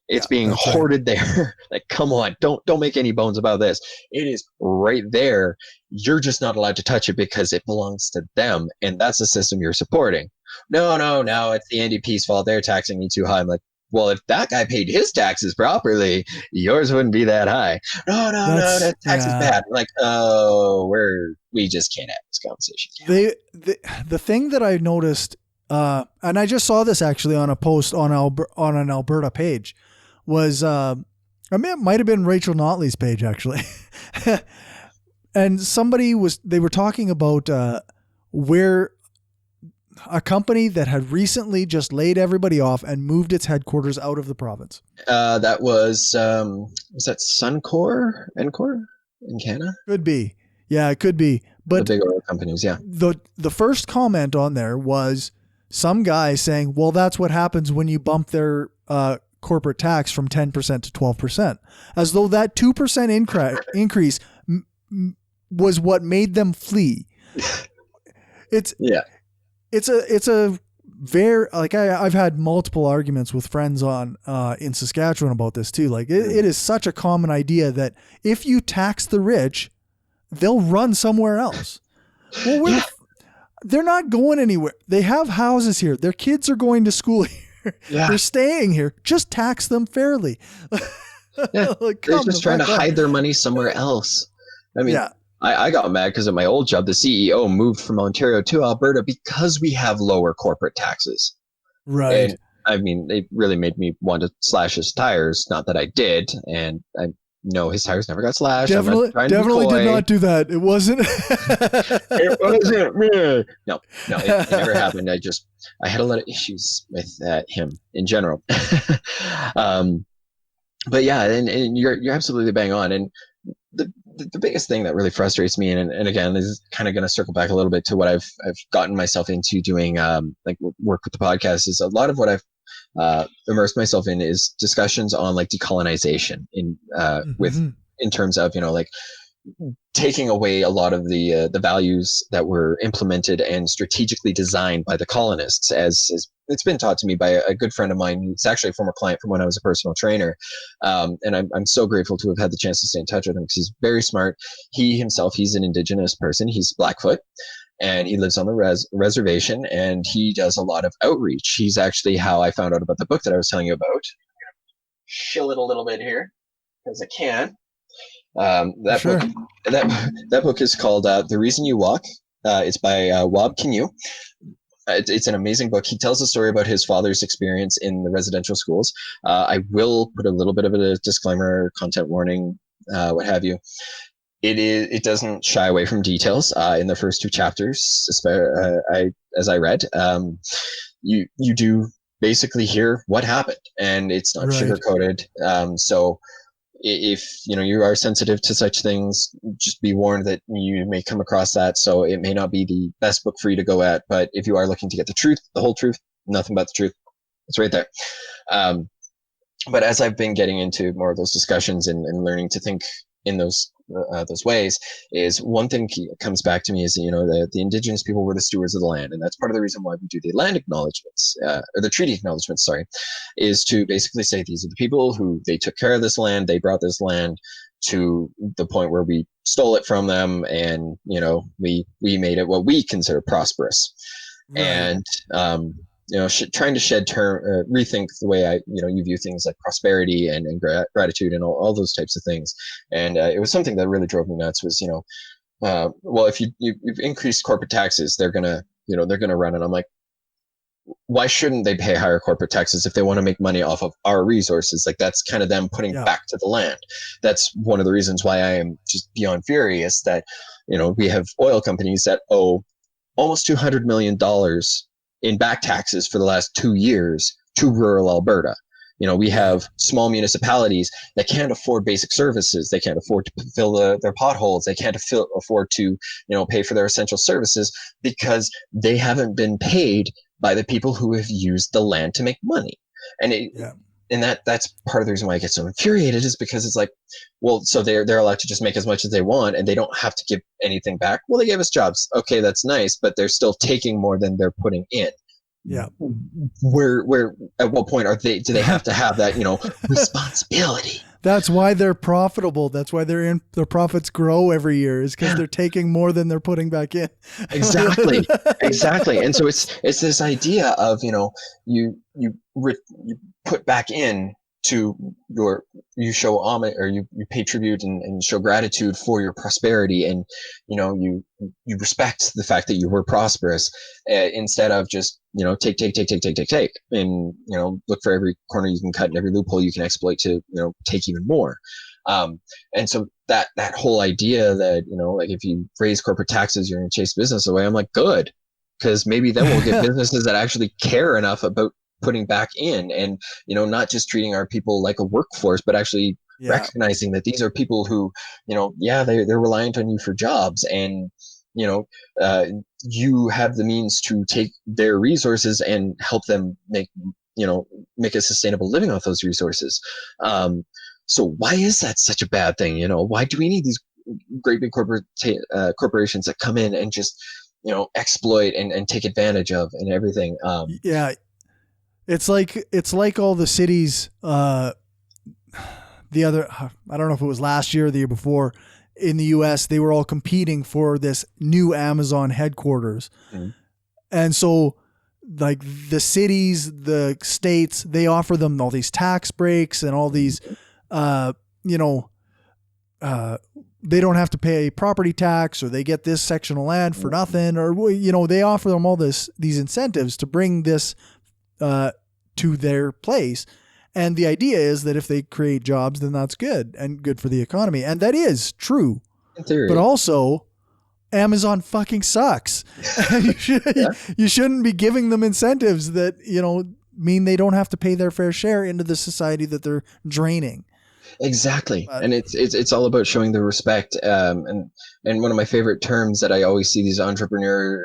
It's being hoarded there. Like, come on, don't make any bones about this. It is right there. You're just not allowed to touch it because it belongs to them, and that's the system you're supporting. No, it's the NDP's fault. They're taxing me too high. I'm like, well, if that guy paid his taxes properly, yours wouldn't be that high. No, that tax is bad. I'm like, oh, we just can't have this conversation. The thing that I noticed, and I just saw this actually on a post on an Alberta page, was I mean, it might have been Rachel Notley's page actually, and they were talking about where a company that had recently just laid everybody off and moved its headquarters out of the province. That was that Suncor, Encore in Canada? Could be, yeah, it could be. But the big oil companies, yeah. The first comment on there was some guy saying, "Well, that's what happens when you bump their corporate tax from 10% to 12%," as though that 2% increase was what made them flee. It's a very, like, I've had multiple arguments with friends in Saskatchewan about this too. Like it is such a common idea that if you tax the rich, they'll run somewhere else. Well, they're not going anywhere. They have houses here. Their kids are going to school here. Yeah. They're staying here. Just tax them fairly. Yeah. Like, they're just trying to hide their money somewhere else. I mean, I got mad because at my old job, the CEO moved from Ontario to Alberta because we have lower corporate taxes. Right. And, I mean, it really made me want to slash his tires. Not that I did. And no, his tires never got slashed. Definitely did not do that. It wasn't. It wasn't me. No, it never happened. I had a lot of issues with him in general. But yeah, and you're absolutely bang on. And the biggest thing that really frustrates me, and again, this is kind of going to circle back a little bit to what I've gotten myself into doing, like work with the podcast, is a lot of what I've immersed myself in is discussions on like decolonization in terms of, you know, like taking away a lot of the values that were implemented and strategically designed by the colonists, as it's been taught to me by a good friend of mine. It's actually a former client from when I was a personal trainer. And I'm so grateful to have had the chance to stay in touch with him because he's very smart. He's an Indigenous person. He's Blackfoot. And he lives on the reservation, and he does a lot of outreach. He's actually how I found out about the book that I was telling you about. I'm going to shill it a little bit here because I can. That book is called The Reason You Walk. It's by Wab Kinyu. It's an amazing book. He tells a story about his father's experience in the residential schools. I will put a little bit of a disclaimer, content warning, what have you. It doesn't shy away from details. In the first two chapters, as I read, you do basically hear what happened, and it's not sugar-coated. So if you are sensitive to such things, just be warned that you may come across that. So it may not be the best book for you to go at, but if you are looking to get the truth, the whole truth, nothing but the truth, it's right there. But as I've been getting into more of those discussions and learning to think in those those ways, is one thing comes back to me is, the indigenous people were the stewards of the land, and that's part of the reason why we do the land acknowledgements, or the treaty acknowledgements, sorry, is to basically say these are the people who they took care of this land, they brought this land to the point where we stole it from them, and we made it what we consider prosperous. Right. And trying to rethink the way you view things like prosperity and gratitude and all those types of things. And it was something that really drove me nuts was, well, if you've increased corporate taxes, they're gonna run. And I'm like, why shouldn't they pay higher corporate taxes if they want to make money off of our resources? Like, that's kind of them putting back to the land. That's one of the reasons why I am just beyond furious that, we have oil companies that owe almost $200 million in back taxes for the last 2 years to rural Alberta. We have small municipalities that can't afford basic services. They can't afford to fill their potholes. They can't afford to, pay for their essential services because they haven't been paid by the people who have used the land to make money. And that's part of the reason why I get so infuriated, is because it's like, well, so they're allowed to just make as much as they want and they don't have to give anything back. Well, they gave us jobs. Okay, that's nice, but they're still taking more than they're putting in. Yeah. Where at what point do they have to have that, responsibility? That's why they're profitable. That's why their profits grow every year, is because they're taking more than they're putting back in. Exactly. And so it's this idea of, you put back in to you show homage, or you pay tribute and show gratitude for your prosperity, and you respect the fact that you were prosperous, instead of just take, and look for every corner you can cut and every loophole you can exploit to take even more. And so that whole idea that like, if you raise corporate taxes, you're going to chase business away. I'm like, good, because maybe then we'll get businesses that actually care enough about putting back in, and not just treating our people like a workforce, but actually recognizing that these are people who they're reliant on you for jobs, and you have the means to take their resources and help them make a sustainable living off those resources. So why is that such a bad thing? Why do we need these great big corporations that come in and just exploit and take advantage of and everything? It's like all the cities, I don't know if it was last year or the year before, in the US, they were all competing for this new Amazon headquarters. Mm-hmm. And so like the cities, the states, they offer them all these tax breaks and all these, they don't have to pay property tax, or they get this section of land for nothing, or, they offer them all these incentives to bring this to their place. And the idea is that if they create jobs, then that's good and good for the economy. And that is true. In theory. But also, Amazon fucking sucks. You shouldn't be giving them incentives that, mean they don't have to pay their fair share into the society that they're draining. Exactly. And it's all about showing the respect. And one of my favorite terms that I always see these entrepreneurs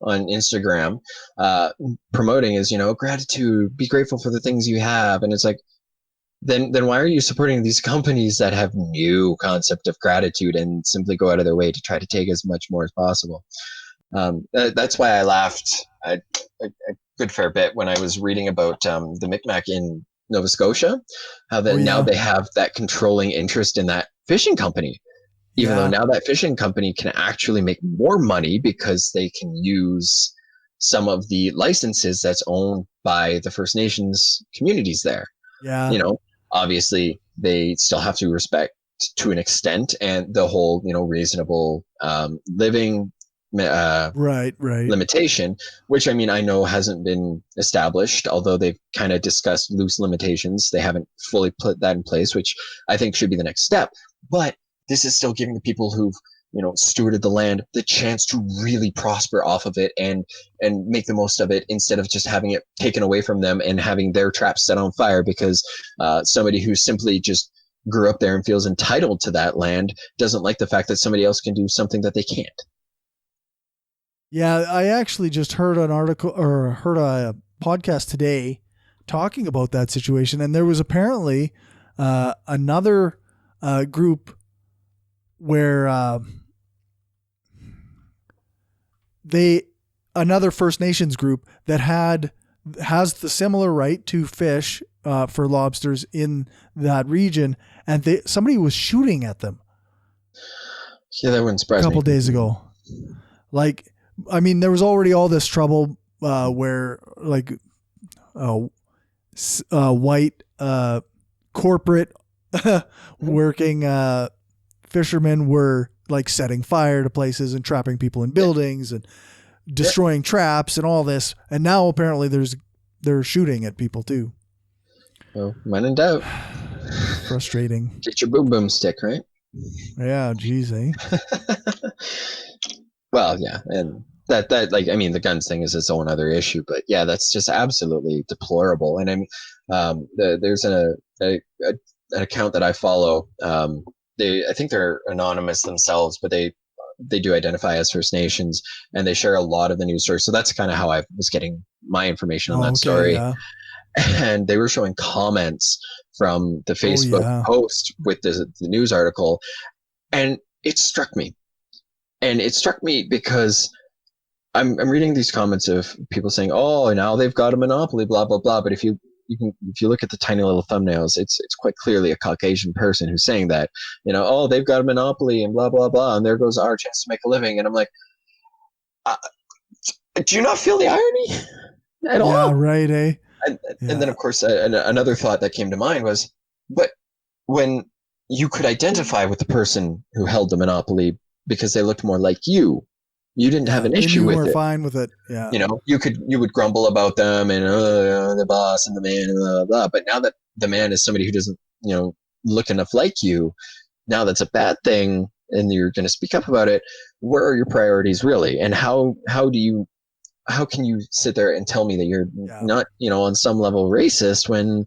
on Instagram promoting is, gratitude, be grateful for the things you have. And it's like, then why are you supporting these companies that have new concept of gratitude and simply go out of their way to try to take as much more as possible? That's why I laughed a good fair bit when I was reading about the Micmac in Nova Scotia, how that now they have that controlling interest in that fishing company, even though now that fishing company can actually make more money because they can use some of the licenses that's owned by the First Nations communities there. Yeah. Obviously they still have to respect to an extent, and the whole, reasonable living limitation, which I know hasn't been established, although they've kind of discussed loose limitations. They haven't fully put that in place, which I think should be the next step. But this is still giving the people who've stewarded the land the chance to really prosper off of it and make the most of it, instead of just having it taken away from them and having their traps set on fire because somebody who simply just grew up there and feels entitled to that land doesn't like the fact that somebody else can do something that they can't. Yeah, I actually just heard an article or heard a podcast today talking about that situation, and there was apparently another group where another First Nations group that has the similar right to fish for lobsters in that region, and somebody was shooting at them. Yeah, that wouldn't surprise me. A couple days ago. Like, I mean, there was already all this trouble where like white corporate working fishermen were like setting fire to places and trapping people in buildings and destroying traps and all this. And now apparently they're shooting at people too. Well, when in doubt, frustrating. Get your boom boom stick, right? Yeah, geez, eh? Well, yeah, and that like, I mean, the guns thing is its own other issue, but yeah, that's just absolutely deplorable. And I mean, there's an account that I follow. I think they're anonymous themselves, but they do identify as First Nations, and they share a lot of the news stories. So that's kind of how I was getting my information on that story. Yeah. And they were showing comments from the Facebook post with the news article, and it struck me. And it struck me because I'm reading these comments of people saying, "Oh, now they've got a monopoly, blah blah blah." But if you look at the tiny little thumbnails, it's quite clearly a Caucasian person who's saying that, "Oh, they've got a monopoly and blah blah blah, and there goes our chance to make a living." And I'm like, do you not feel the irony at all? Yeah, right, eh? And then, of course, another thought that came to mind was, but when you could identify with the person who held the monopoly because they looked more like you didn't have an issue with it. You were fine with it. Yeah. You would grumble about them and the boss and the man and blah, blah, blah. But now that the man is somebody who doesn't, look enough like you, now that's a bad thing, and you're going to speak up about it. Where are your priorities really? And how can you sit there and tell me that you're not, on some level racist when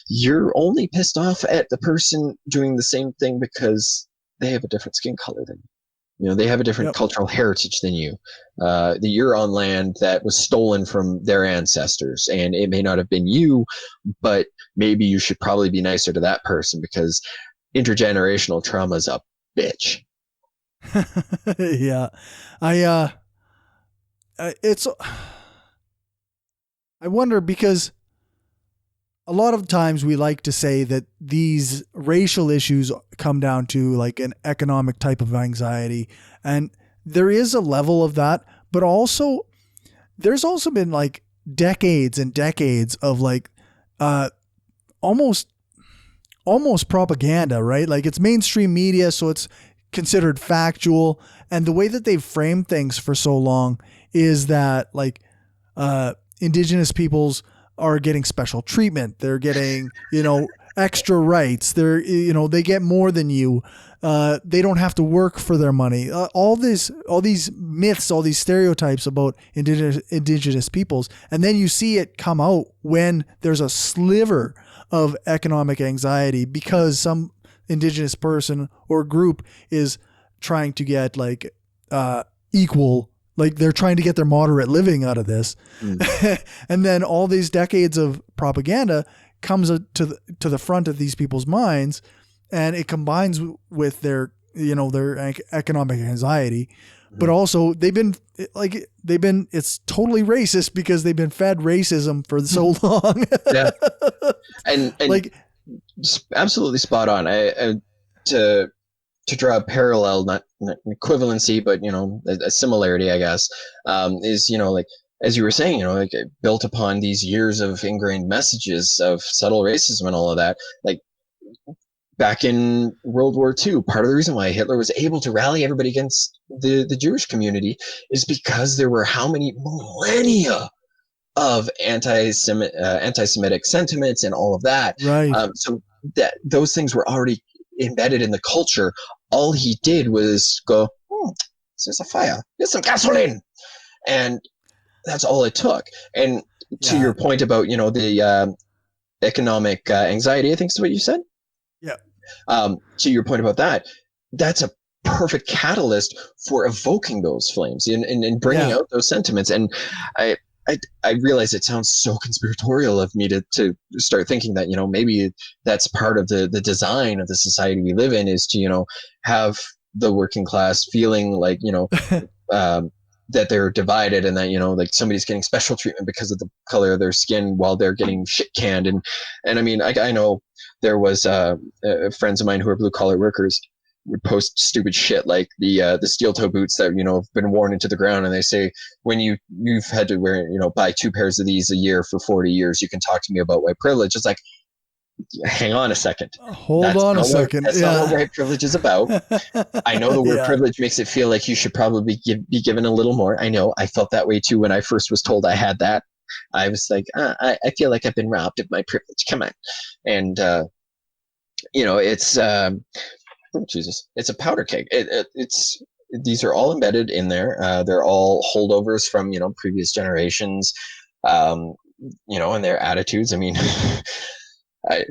you're only pissed off at the person doing the same thing because they have a different skin color than you? They have a different cultural heritage than you. That you're on land that was stolen from their ancestors, and it may not have been you, but maybe you should probably be nicer to that person because intergenerational trauma is a bitch. Yeah. I wonder, because a lot of times we like to say that these racial issues come down to like an economic type of anxiety, and there is a level of that, but also there's also been like decades and decades of like almost propaganda, right? Like it's mainstream media, so it's considered factual, and the way that they've framed things for so long is that like Indigenous peoples are getting special treatment. They're getting, extra rights. They get more than you. They don't have to work for their money. All these myths, all these stereotypes about indigenous peoples. And then you see it come out when there's a sliver of economic anxiety because some Indigenous person or group is trying to get like equal. Like they're trying to get their moderate living out of this. And then all these decades of propaganda comes to the front of these people's minds, and it combines with their economic anxiety. But also it's totally racist because they've been fed racism for so long. Yeah. And like absolutely spot on. To draw a parallel, not an equivalency, but a similarity, I guess, is like as you were saying, like built upon these years of ingrained messages of subtle racism and all of that. Like back in World War II, part of the reason why Hitler was able to rally everybody against the Jewish community is because there were how many millennia of anti-Semitic sentiments and all of that. Right. So that those things were already embedded in the culture. All he did was go, there's a fire, here's some gasoline, and that's all it took. And to your point about the economic anxiety, I think is what you said. Yeah. To your point about that, that's a perfect catalyst for evoking those flames and bringing out those sentiments. And I realize it sounds so conspiratorial of me to start thinking that, maybe that's part of the design of the society we live in, is to, have the working class feeling like, um, that they're divided, and that, like somebody's getting special treatment because of the color of their skin while they're getting shit canned. And I mean, I know there was friends of mine who are blue collar workers would post stupid shit like the steel toe boots that have been worn into the ground, and they say, when you've had to wear buy 2 pairs of these a year for 40 years, you can talk to me about white privilege. It's like, hang on a second. Hold on a second. That's not what white privilege is about. I know the word Yeah. privilege makes it feel like you should probably be given a little more. I know, I felt that way too when I first was told I had that. I was like, I feel like I've been robbed of my privilege. Come on. And it's oh, Jesus, it's a powder keg. It's these are all embedded in there. They're all holdovers from previous generations, and their attitudes. I mean,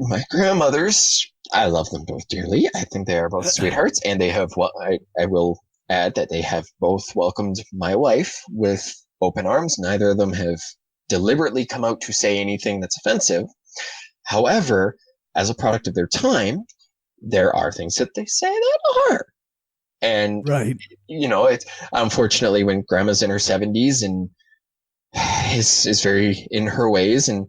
my grandmothers, I love them both dearly. I think they are both sweethearts, and they have. Well, I will add that they have both welcomed my wife with open arms. Neither of them have deliberately come out to say anything that's offensive. However, as a product of their time, there are things that they say that are. And, Right. it's unfortunately when grandma's in her 70s and is very in her ways and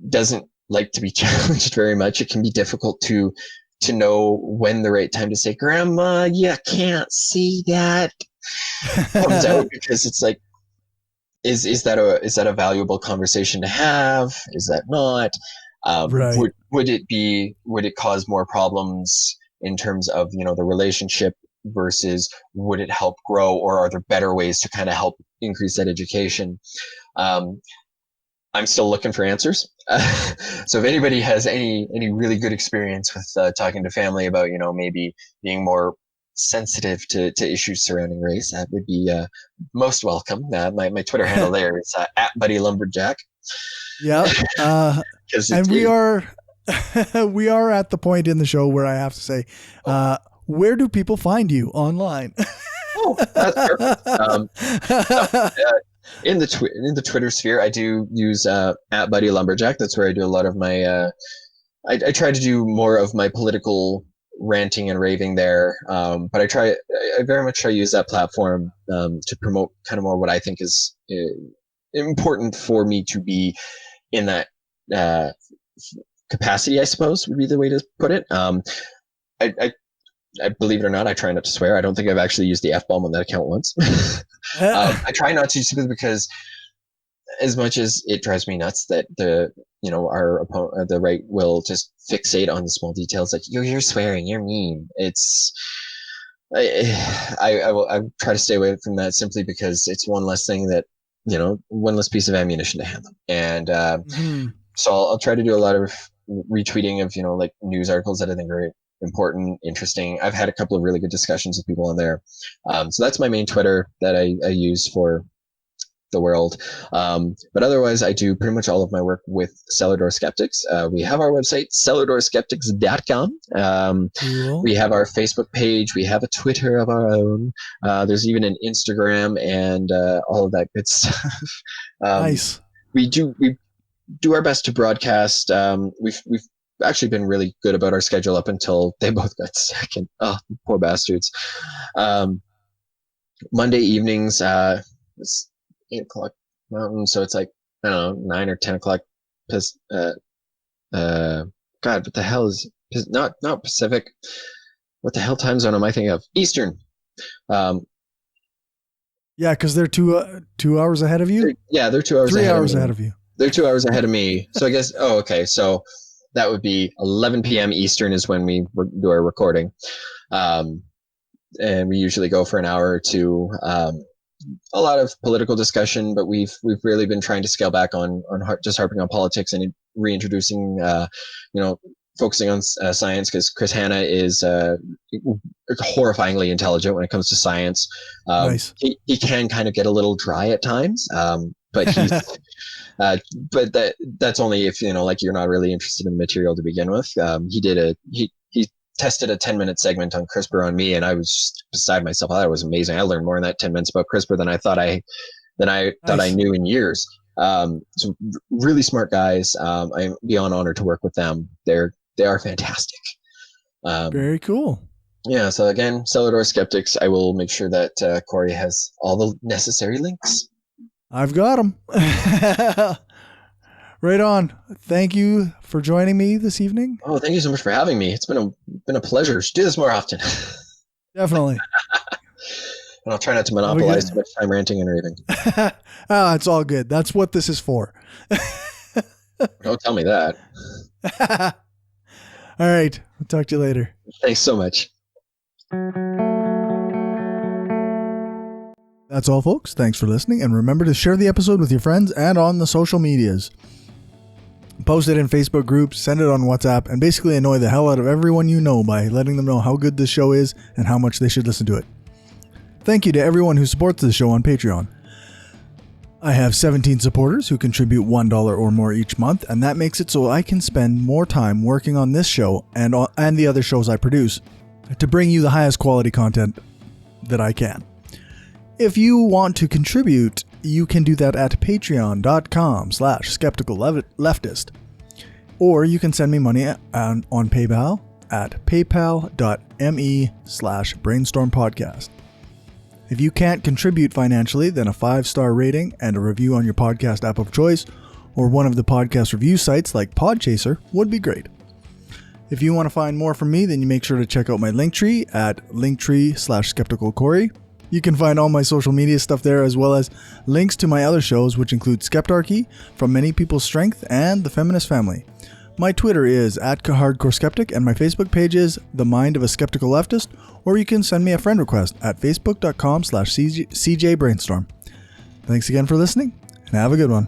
doesn't like to be challenged very much, it can be difficult to know when the right time to say, Grandma, you can't see that, comes out, because it's like, is that a valuable conversation to have? Is that not? Right. Would it cause more problems in terms of the relationship, versus would it help grow, or are there better ways to kind of help increase that education? I'm still looking for answers. So if anybody has any really good experience with talking to family about maybe being more sensitive to issues surrounding race, that would be most welcome. My Twitter handle there is @BuddyLumberjack. Yeah. And we are we are at the point in the show where I have to say, where do people find you online? Oh, that's perfect. In the Twitter sphere, I do use @BuddyLumberjack. That's where I do a lot of my. I try to do more of my political ranting and raving there, but I very much try to use that platform to promote kind of more what I think is important for me to be in that capacity, I suppose, would be the way to put it. I believe it or not, I try not to swear. I don't think I've actually used the F-bomb on that account once. I try not to, simply because, as much as it drives me nuts that our opponent, the right, will just fixate on the small details, like you're swearing, you're mean. It's I try to stay away from that, simply because it's one less thing that one less piece of ammunition to hand them. And so I'll try to do a lot of retweeting of like news articles that I think are important, interesting. I've had a couple of really good discussions with people on there. So that's my main Twitter that I use for the world. But otherwise, I do pretty much all of my work with Cellar Door Skeptics. We have our website, cellardoorskeptics.com. Cool. We have our Facebook page. We have a Twitter of our own. There's even an Instagram and all of that good stuff. Nice. We do our best to broadcast. We've actually been really good about our schedule up until they both got sick, and poor bastards. Monday evenings, it's 8:00 Mountain, so it's like, I don't know, 9 or 10 o'clock. God, what the hell is not Pacific? What the hell time zone am I thinking of? Eastern. Yeah, because they're 2 hours ahead of you. They're 2 hours. 3 hours ahead of you. They're 2 hours ahead of me. So I guess. Oh, okay. So that would be 11 p.m. Eastern is when we do our recording, and we usually go for an hour or two. A lot of political discussion, but we've really been trying to scale back on just harping on politics and reintroducing, focusing on science, because Chris Hanna is horrifyingly intelligent when it comes to science. Nice. He can kind of get a little dry at times, but he's but that's only if like you're not really interested in the material to begin with. He tested a 10-minute segment on CRISPR on me, and I was just beside myself. I thought it was amazing. I learned more in that 10 minutes about CRISPR than I thought I Nice. knew in years. So really smart guys. I'm beyond honored to work with them. They are fantastic. Very cool. Yeah. So again, Cellador Skeptics. I will make sure that Corey has all the necessary links. I've got them. Right on. Thank you for joining me this evening. Oh, thank you so much for having me. It's been a pleasure. Do this more often. Definitely. And I'll try not to monopolize too much time ranting and raving. It's all good. That's what this is for. Don't tell me that. All right. I'll talk to you later. Thanks so much. That's all, folks. Thanks for listening. And remember to share the episode with your friends and on the social medias. Post it in Facebook groups, send it on WhatsApp, and basically annoy the hell out of everyone you know by letting them know how good this show is and how much they should listen to it. Thank you to everyone who supports this show on Patreon. I have 17 supporters who contribute $1 or more each month, and that makes it so I can spend more time working on this show and the other shows I produce to bring you the highest quality content that I can. If you want to contribute, you can do that at patreon.com/skepticalleftist. Or you can send me money on PayPal at paypal.me/brainstormpodcast. If you can't contribute financially, then a 5-star rating and a review on your podcast app of choice or one of the podcast review sites like Podchaser would be great. If you want to find more from me, then you make sure to check out my Linktree at linktree/skepticalcorey. You can find all my social media stuff there, as well as links to my other shows, which include Skeptarchy, From Many People's Strength, and The Feminist Family. My Twitter is @hardcoreskeptic, and my Facebook page is The Mind of a Skeptical Leftist, or you can send me a friend request at facebook.com/cjbrainstorm. Thanks again for listening, and have a good one.